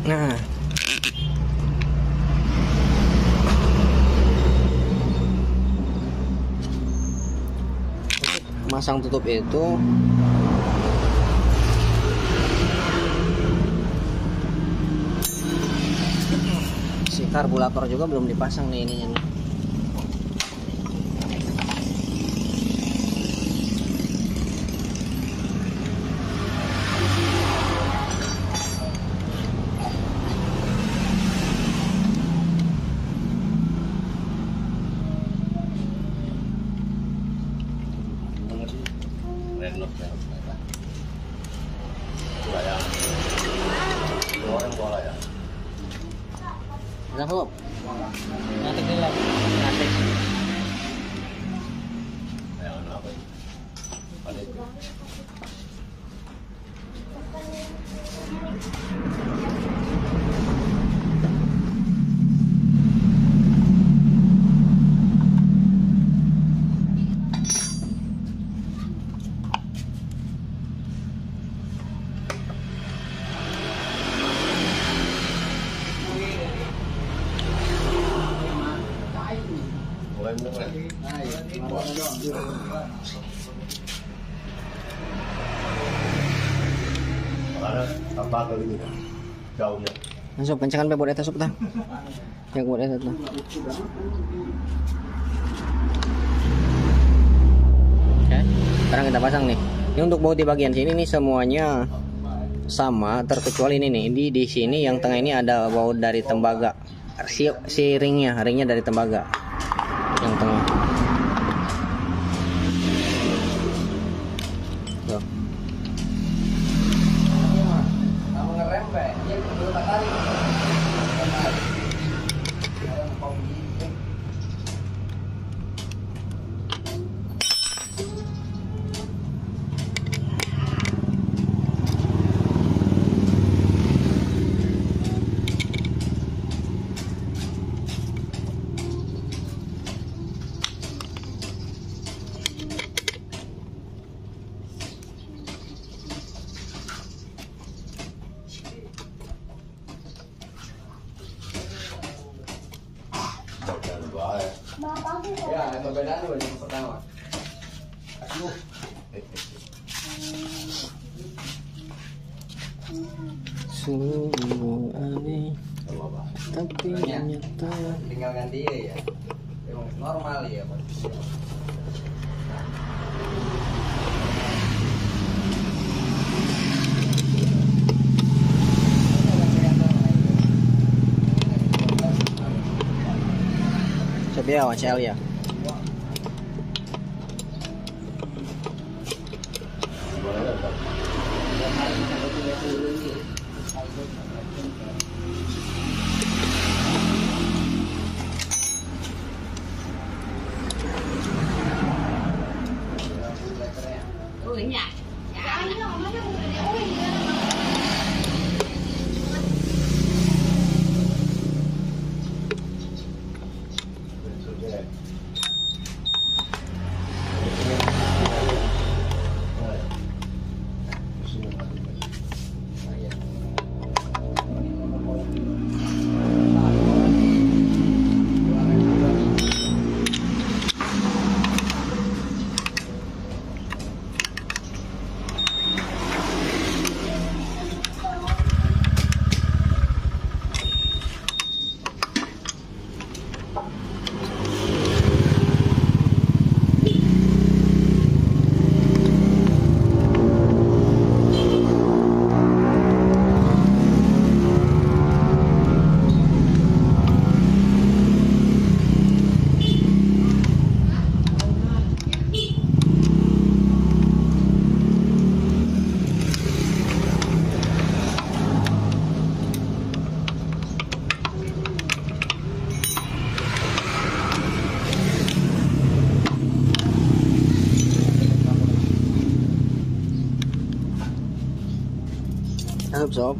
Nah, masang tutup itu si karburator juga belum dipasang nih ininya nih. Udah sob. Nanti gelap. Nanti. Apa kali ini? Jauhnya. Sob, kencangkan pe buat eta sob tah. Yang buat eta tah. Oke, sekarang kita pasang nih. Ini untuk baut di bagian sini nih semuanya sama terkecuali ini nih. Di sini yang tengah ini ada baut dari tembaga. Si ringnya dari tembaga. Yang tengah. Tuh. ya. Ya, ada perbedaan dibanding yang pertama. Aduh. Sungguh aneh, Apa, Pak? tapi nyata. Tinggal ganti ya. Emang normal ya, Pak. Sabi ya, wancel ya. Gimana, Pak? Sudah. Cakep sob.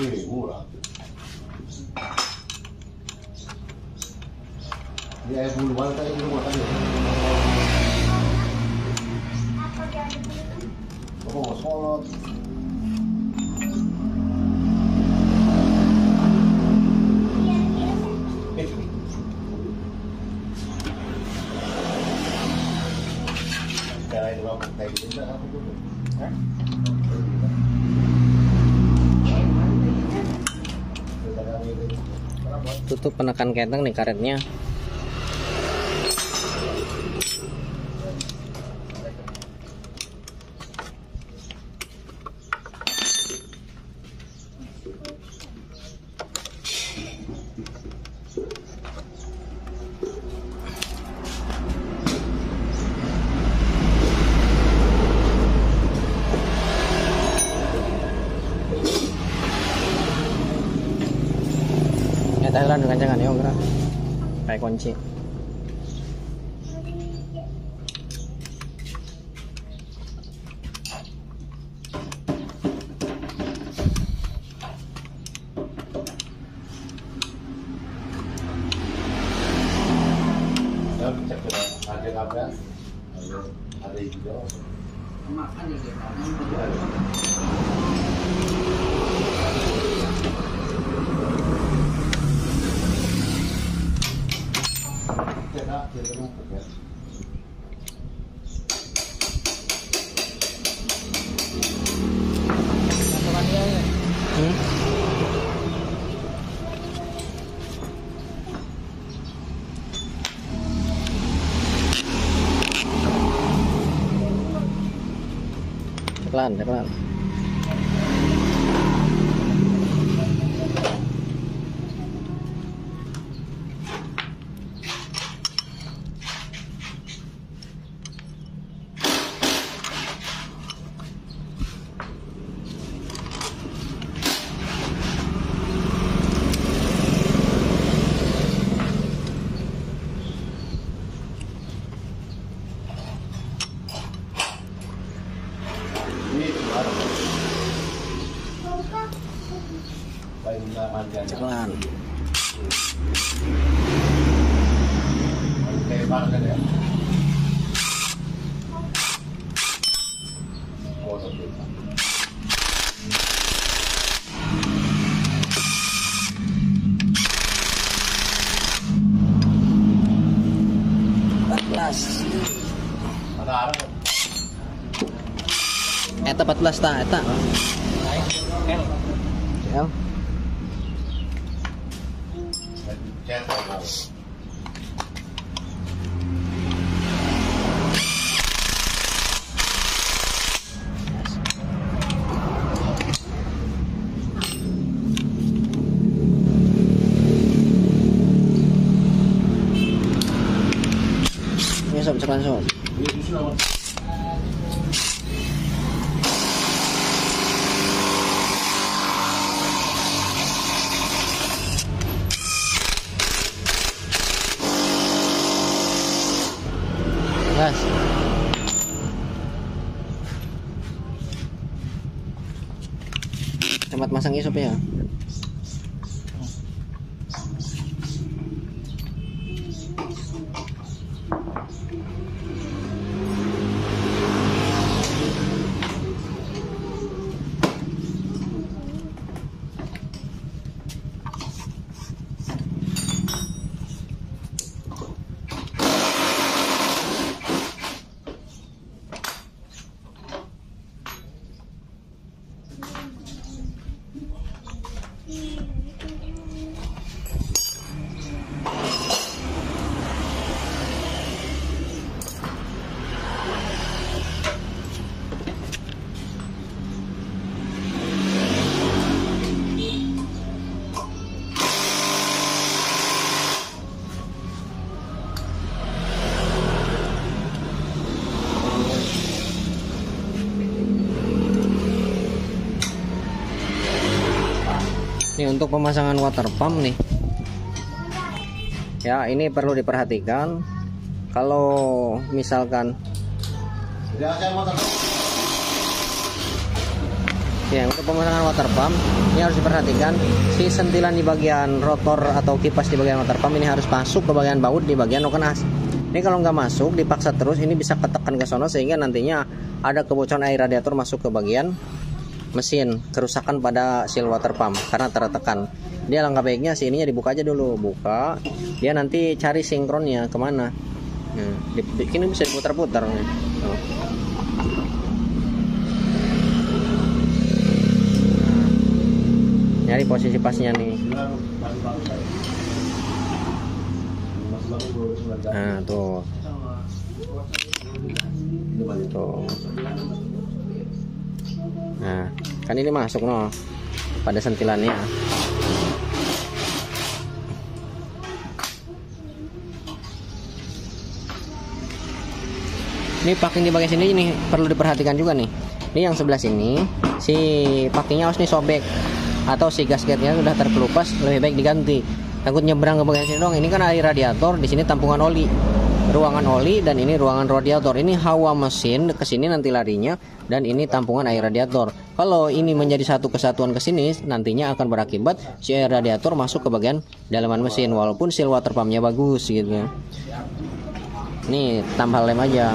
Ini murah. Ini air buluan tadi di rumah tadi. Oh, solot. Cara itu apa kayak gitu enggak aku dulu. Hah? Tutup penekan keteng nih karetnya. Ya Thailand dengan jangan ya gerak kayak kunci. Ya, cek ada kabel. Ada juga. Makan ya kita. Jadi rumput ya. Pelan, pelan. Ini baru. Pelan. Tembak kan ya? Oh, oke. Ada arah. Eta 14 ta, eta. L. Ini sob, cek langsung. Gas. Cepat masang isop ya. Ini untuk pemasangan water pump nih ya, ini perlu diperhatikan kalau misalkan ya, untuk pemasangan water pump ini harus diperhatikan si sentilan di bagian rotor atau kipas di bagian water pump ini harus masuk ke bagian baut di bagian nokenas. Ini kalau nggak masuk dipaksa terus ini bisa ketekan ke sono sehingga nantinya ada kebocoran air radiator masuk ke bagian mesin, kerusakan pada seal water pump karena tertekan. Dia langkah baiknya si ininya dibuka aja dulu, buka, dia nanti cari sinkronnya kemana. Nah, ini bisa diputar-putar nih. Oh. Nyari posisi pasnya nih. Nah tuh, tuh. Nah, kan ini masuk no pada sentilannya. Ini packing di bagian sini ini perlu diperhatikan juga nih. Ini yang sebelah sini si packingnya harus nih sobek atau si gasketnya sudah terkelupas, lebih baik diganti. Takut nyebrang ke bagian sini dong. Ini kan air radiator, di sini tampungan oli, ruangan oli, dan ini ruangan radiator. Ini hawa mesin ke sini nanti larinya, dan ini tampungan air radiator. Kalau ini menjadi satu kesatuan ke sini, nantinya akan berakibat si air radiator masuk ke bagian dalaman mesin, walaupun seal water pumpnya bagus gitu ya. Nih tambah lem aja.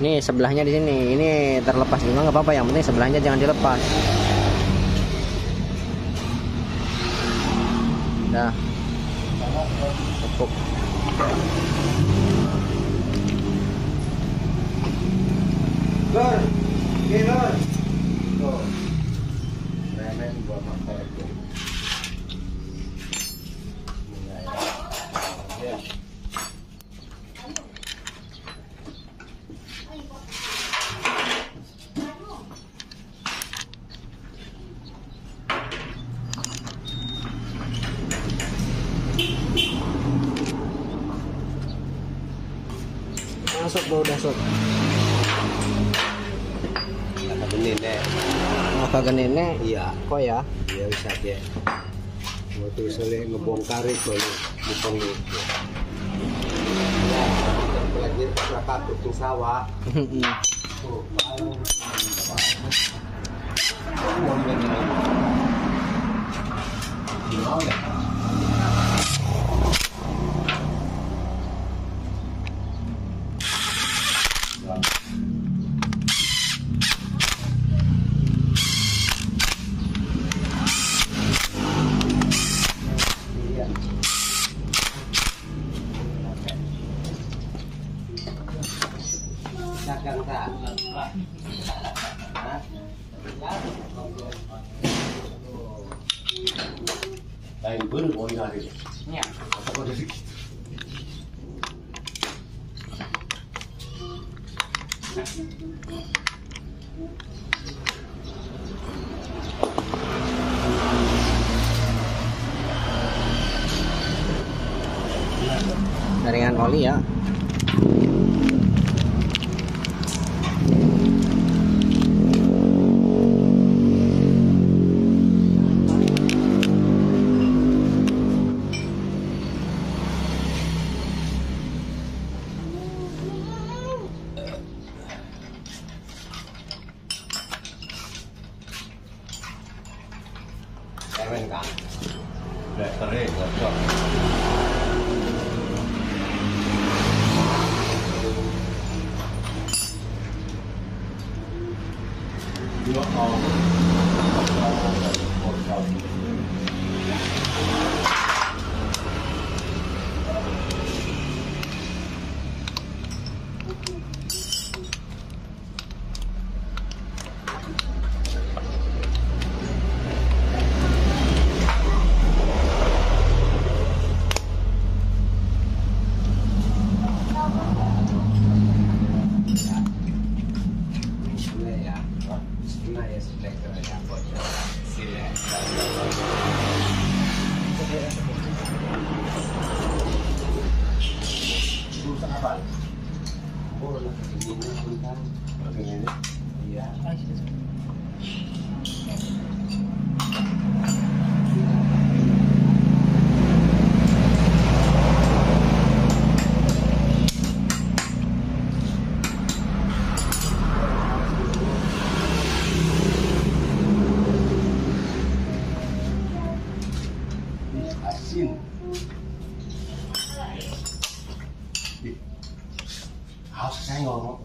Nih sebelahnya di sini, ini terlepas juga nggak apa-apa, yang penting sebelahnya jangan dilepas. Dah, cukup. Lor, Lor. Tuh, remen buat makan itu. Masuk bro, udah masuk. nenek. Oh, kagak nenek. Iya. Kok ya? Iya bisa dia. Waktu soleh ngebongkar itu bukan itu. Ya, lagi berapa tuh sawah. Tuh, lain pun mau nyari. Iya. Apa kau dari gitu? Jaringan oli ya. Keren kan? Udah keren, cocok. Dua Iya. Asin. Harus saya ngomong.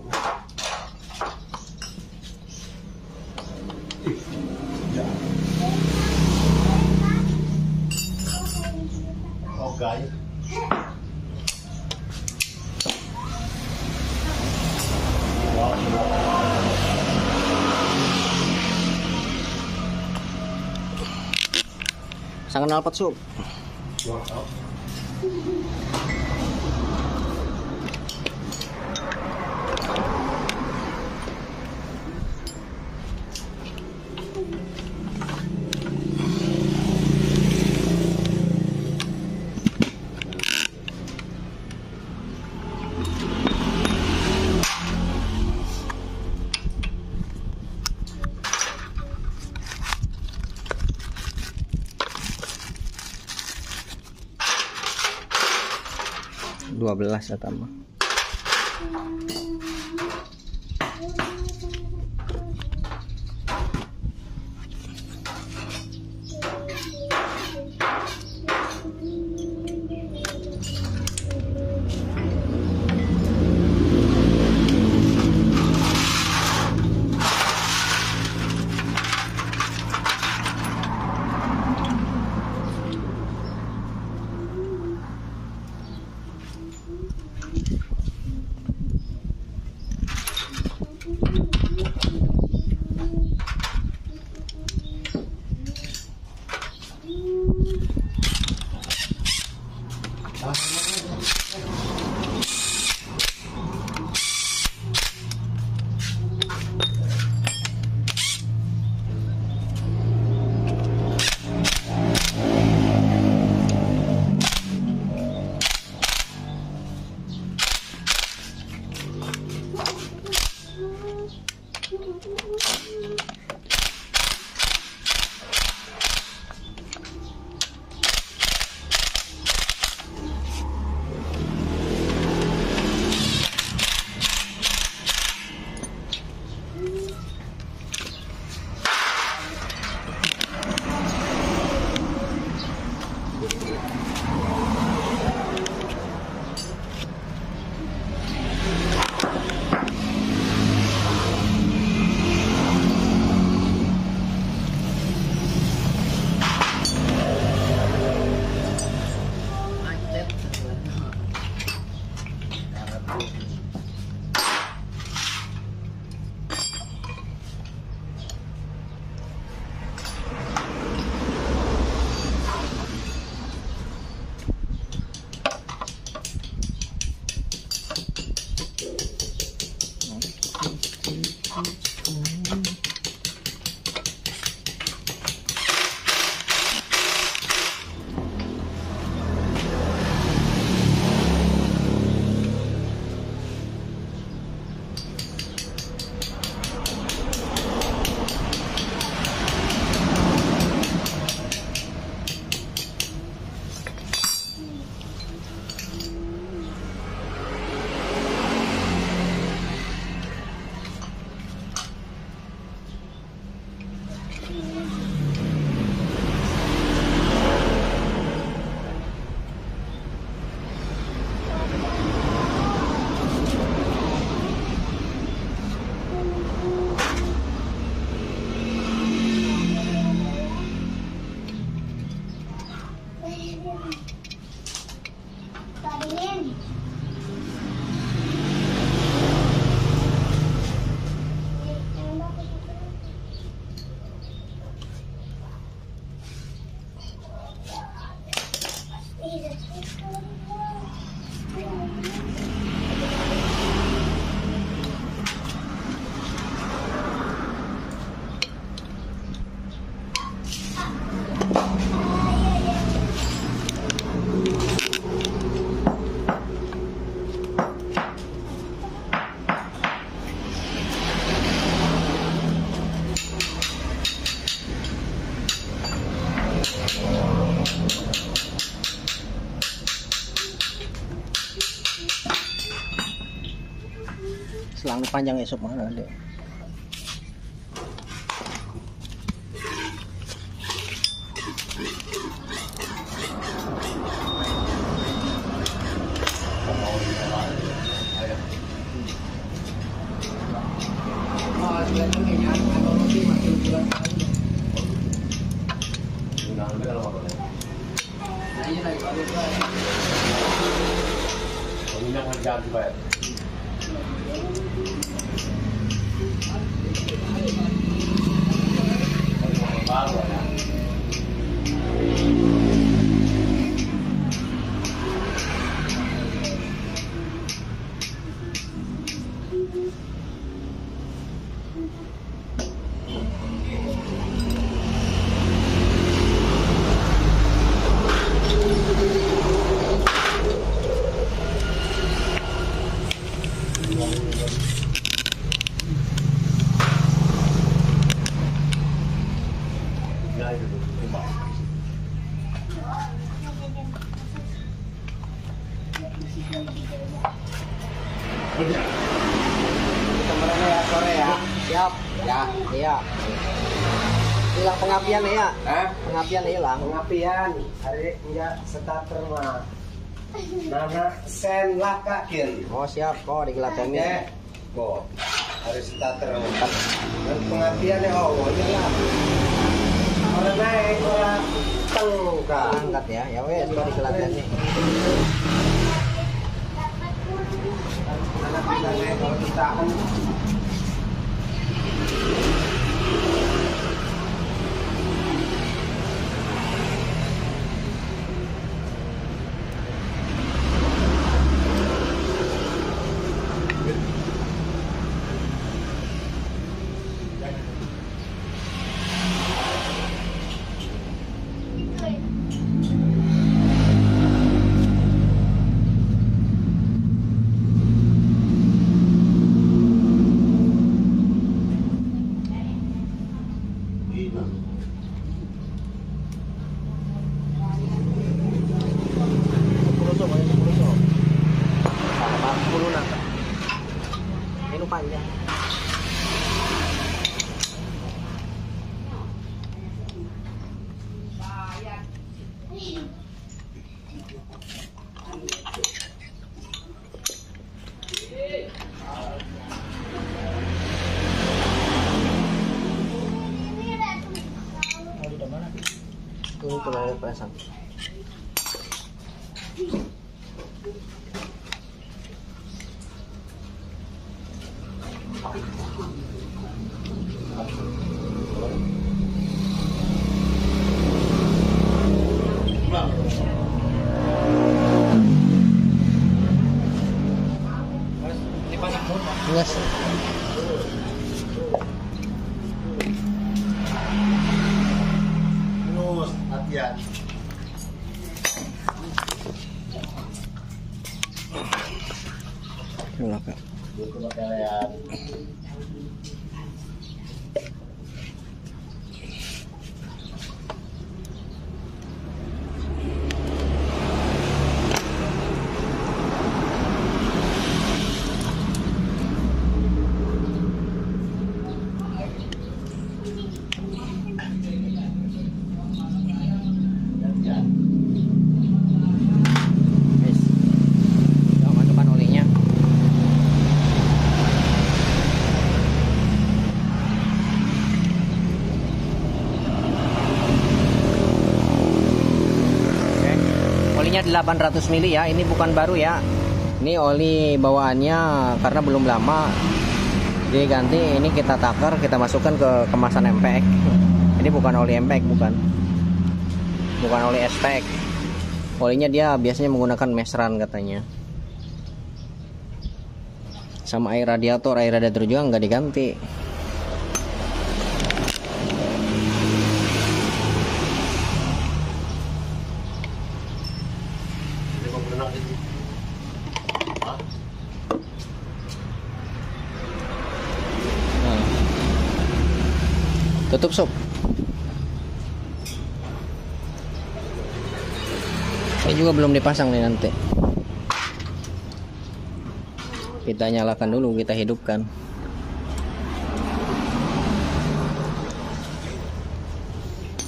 Oh guys. Sangat knalpot sup. Dua belas ya tambah. Selang panjang esok mana deh. Minyak harga dibayar. Baru ya. Kemarin ya sore ya. Siap. Ya, iya. Hilang pengapian ya? Pengapian hilang. Pengapian hari enggak starter mah. Nana sen lakakin. Oh siap, kok digelatannya. Kok hari starter mah. Dan pengapian ya oh iyalah. Orang naik orang tengka. Angkat ya, ya wes kok digelatannya. Anak kita naik kalau kita kan panjang. Ini kalau pasang. Yes. Terus latihan. Itulah Kak. Itu pakaian. Guys. Kita masukkan olinya. Oke. Olinya 800 ml ya. Ini bukan baru ya. Ini oli bawaannya karena belum lama diganti. Ini kita takar, kita masukkan ke kemasan MPEK. Ini bukan oli MPEK, bukan oli SPEK. Olinya dia biasanya menggunakan mesran katanya. Sama air radiator juga nggak diganti. Ini kok berenang itu. Hah? Nah. Tutup sob. Ini juga belum dipasang nih nanti. Kita nyalakan dulu, kita hidupkan.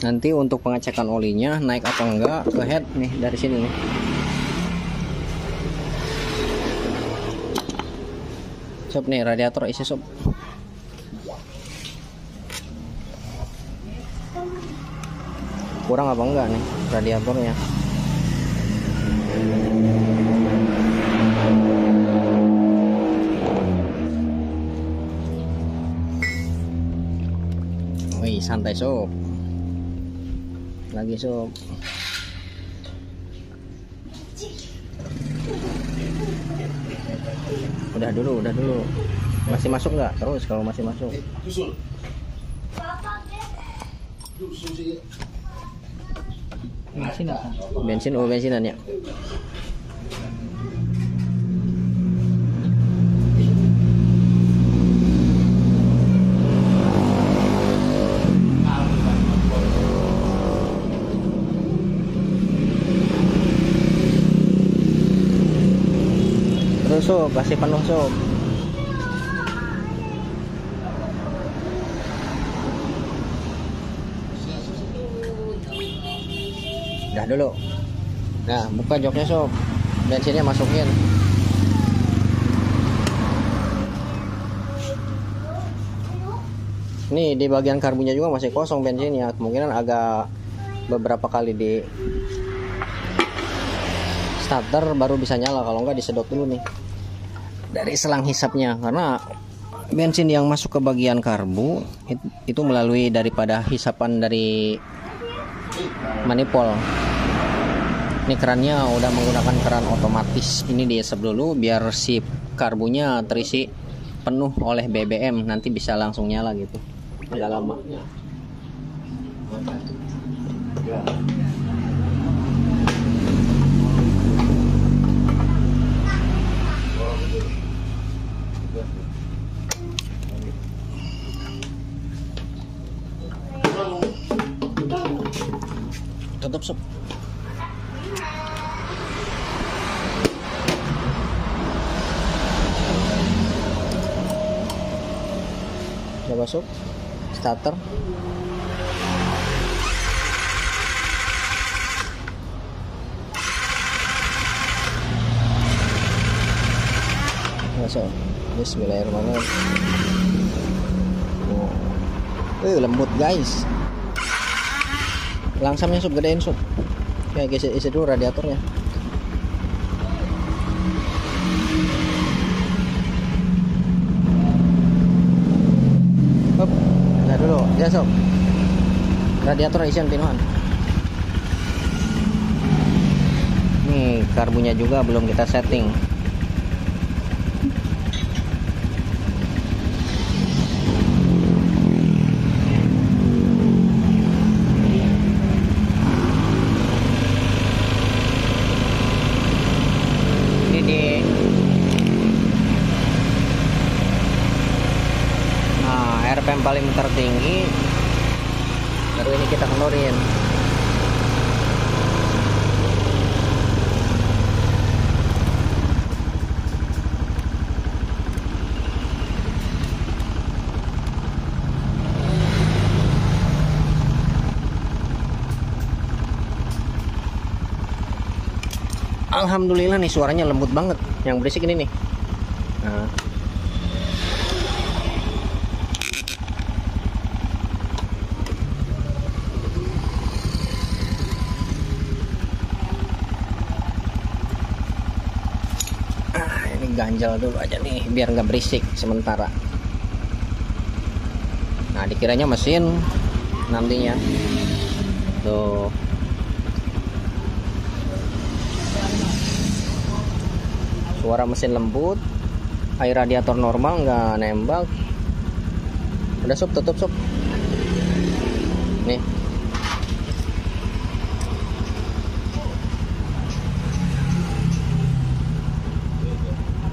Nanti untuk pengecekan olinya naik atau enggak ke head nih dari sini nih. Sob nih radiator isi sob. Kurang apa enggak nih radiatornya? Wih, santai sob. Lagi sob. Udah dulu. Masih masuk nggak? Terus kalau masih masuk. Susul. Susul sih. Bensinan ya. Terus sob, kasih penuh sob. Udah dulu. Nah, buka joknya sob. Bensinnya masukin. Nih di bagian karbunya juga masih kosong bensinnya. Kemungkinan agak beberapa kali di starter baru bisa nyala. Kalau enggak disedot dulu nih dari selang hisapnya, karena bensin yang masuk ke bagian karbu itu melalui daripada hisapan dari manifold. Ini kerannya udah menggunakan keran otomatis. Ini dihisap dulu biar si karbunya terisi penuh oleh BBM, nanti bisa langsung nyala gitu. Agak lama. Tutup sob. Coba sob, starter. Masuk. Bismillahirrahmanirrahim. Lembut guys. Langsamnya sob, gedein sob. Ya isi dulu radiatornya. Hop, nah dulu ya sob. Radiator isian pinuhan. Nih karbunya juga belum kita setting. RPM paling tertinggi baru ini kita keluarin. Alhamdulillah nih suaranya lembut banget. Yang berisik ini nih. Nah. Ganjal dulu aja nih biar nggak berisik sementara. Nah dikiranya mesin nantinya tuh. Suara mesin lembut, air radiator normal nggak nembak. Udah sob, tutup sob nih.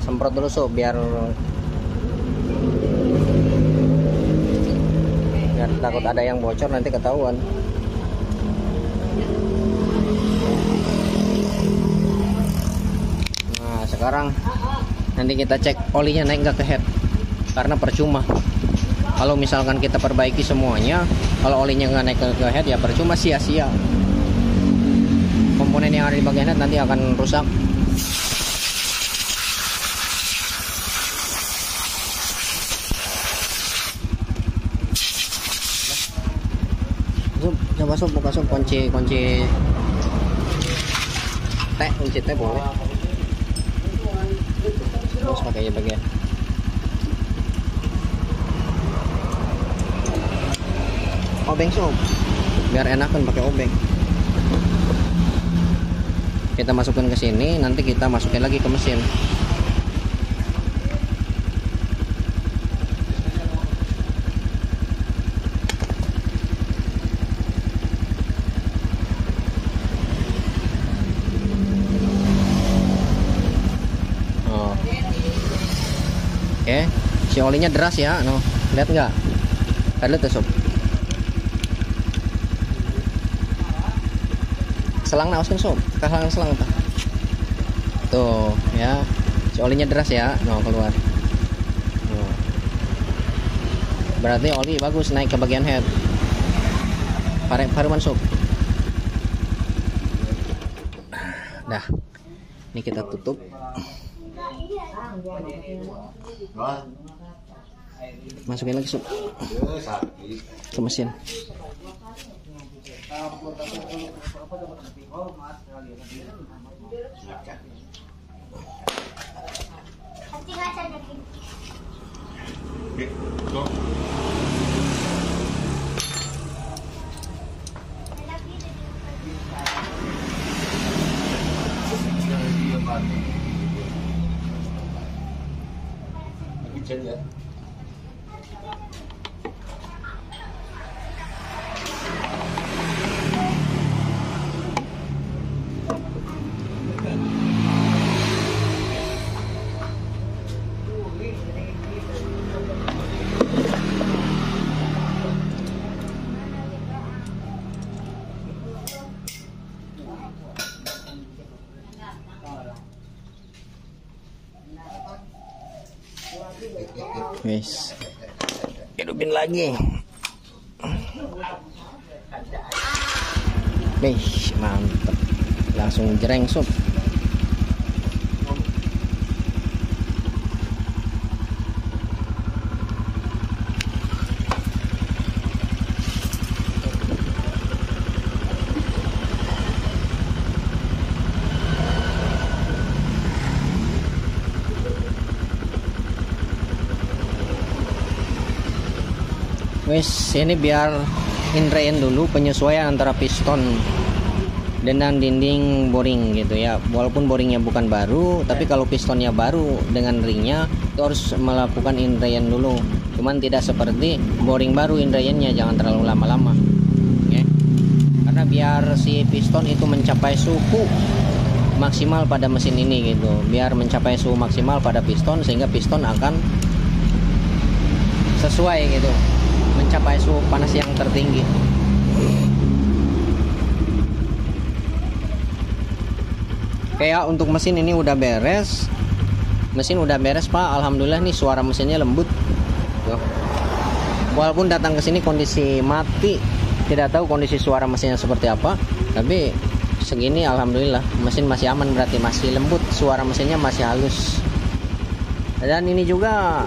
Semprot dulu sob biar takut ada yang bocor nanti ketahuan. Nah sekarang nanti kita cek olinya naik nggak ke head, karena percuma kalau misalkan kita perbaiki semuanya, kalau olinya nggak naik ke head ya percuma, sia-sia. Komponen yang ada di bagian head nanti akan rusak. Coba sob, buka sob kunci T boleh. Terus pakai bagian. Obeng sob, biar enakan pakai obeng. Kita masukkan ke sini, nanti kita masukin lagi ke mesin. Oke, si olinya deras ya, no, lihat nggak? Lihat tuh sob. Selang naoskan sob, selang apa? Tuh, ya, si olinya deras ya, no keluar. No. Berarti oli bagus naik ke bagian head. Paruman sob. Dah, ini kita tutup. Masukin lagi sob ke mesin. Ya. Guys, hidupin lagi. Wih, mantep. Langsung jerengsut. Wes, ini biar inrein dulu penyesuaian antara piston dengan dinding boring gitu ya. Walaupun boringnya bukan baru, tapi kalau pistonnya baru dengan ringnya itu harus melakukan inrein dulu. Cuman tidak seperti boring baru, inreinnya jangan terlalu lama-lama. Oke. Karena biar si piston itu mencapai suhu maksimal pada mesin ini gitu. Biar mencapai suhu maksimal pada piston sehingga piston akan sesuai gitu, mencapai suhu panas yang tertinggi. Oke ya, untuk mesin ini udah beres. Mesin udah beres Pak, alhamdulillah nih suara mesinnya lembut. Tuh. Walaupun datang ke sini kondisi mati, tidak tahu kondisi suara mesinnya seperti apa, tapi segini alhamdulillah mesin masih aman, berarti masih lembut, suara mesinnya masih halus. Dan ini juga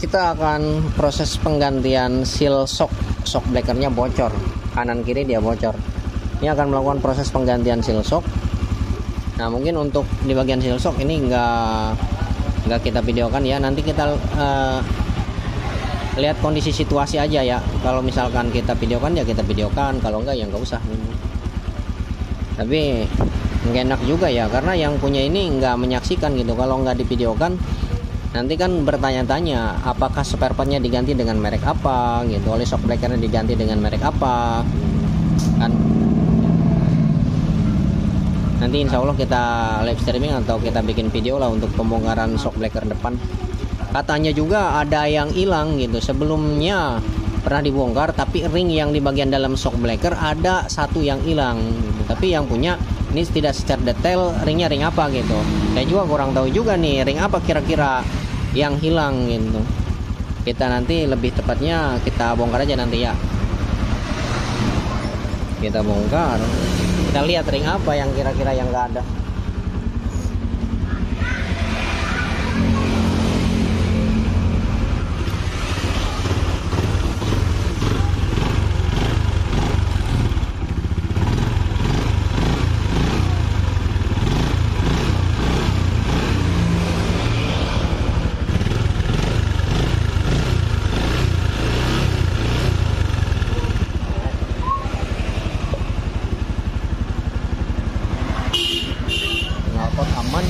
kita akan proses penggantian seal shock blackernya bocor, kanan kiri dia bocor. Ini akan melakukan proses penggantian seal shock. Nah mungkin untuk di bagian seal shock ini nggak kita videokan ya, nanti kita lihat kondisi situasi aja ya. Kalau misalkan kita videokan ya kita videokan, kalau enggak ya nggak usah. Tapi nggak enak juga ya, karena yang punya ini nggak menyaksikan gitu. Kalau nggak divideokan nanti kan bertanya-tanya apakah spare partnya diganti dengan merek apa gitu, oleh shock blackernya diganti dengan merek apa kan. Nanti insya Allah kita live streaming atau kita bikin video lah untuk pembongkaran shock blacker depan. Katanya juga ada yang hilang gitu, sebelumnya pernah dibongkar tapi ring yang di bagian dalam shock blacker ada satu yang hilang gitu. Tapi yang punya ini tidak secara detail ringnya ring apa gitu. Saya juga kurang tahu juga nih ring apa kira-kira yang hilang gitu. Kita nanti lebih tepatnya kita bongkar aja nanti ya. Kita bongkar, kita lihat ring apa yang kira-kira yang nggak ada. Aman.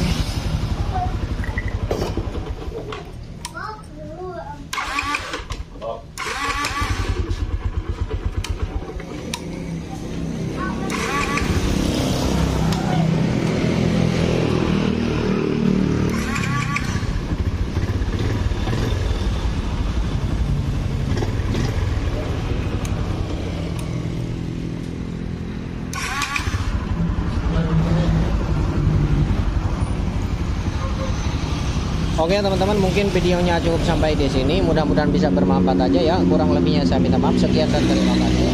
Oke teman-teman, mungkin videonya cukup sampai di sini. Mudah-mudahan bisa bermanfaat aja ya. Kurang lebihnya saya minta maaf. Sekian dan terima kasih.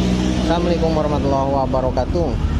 Assalamualaikum warahmatullahi wabarakatuh.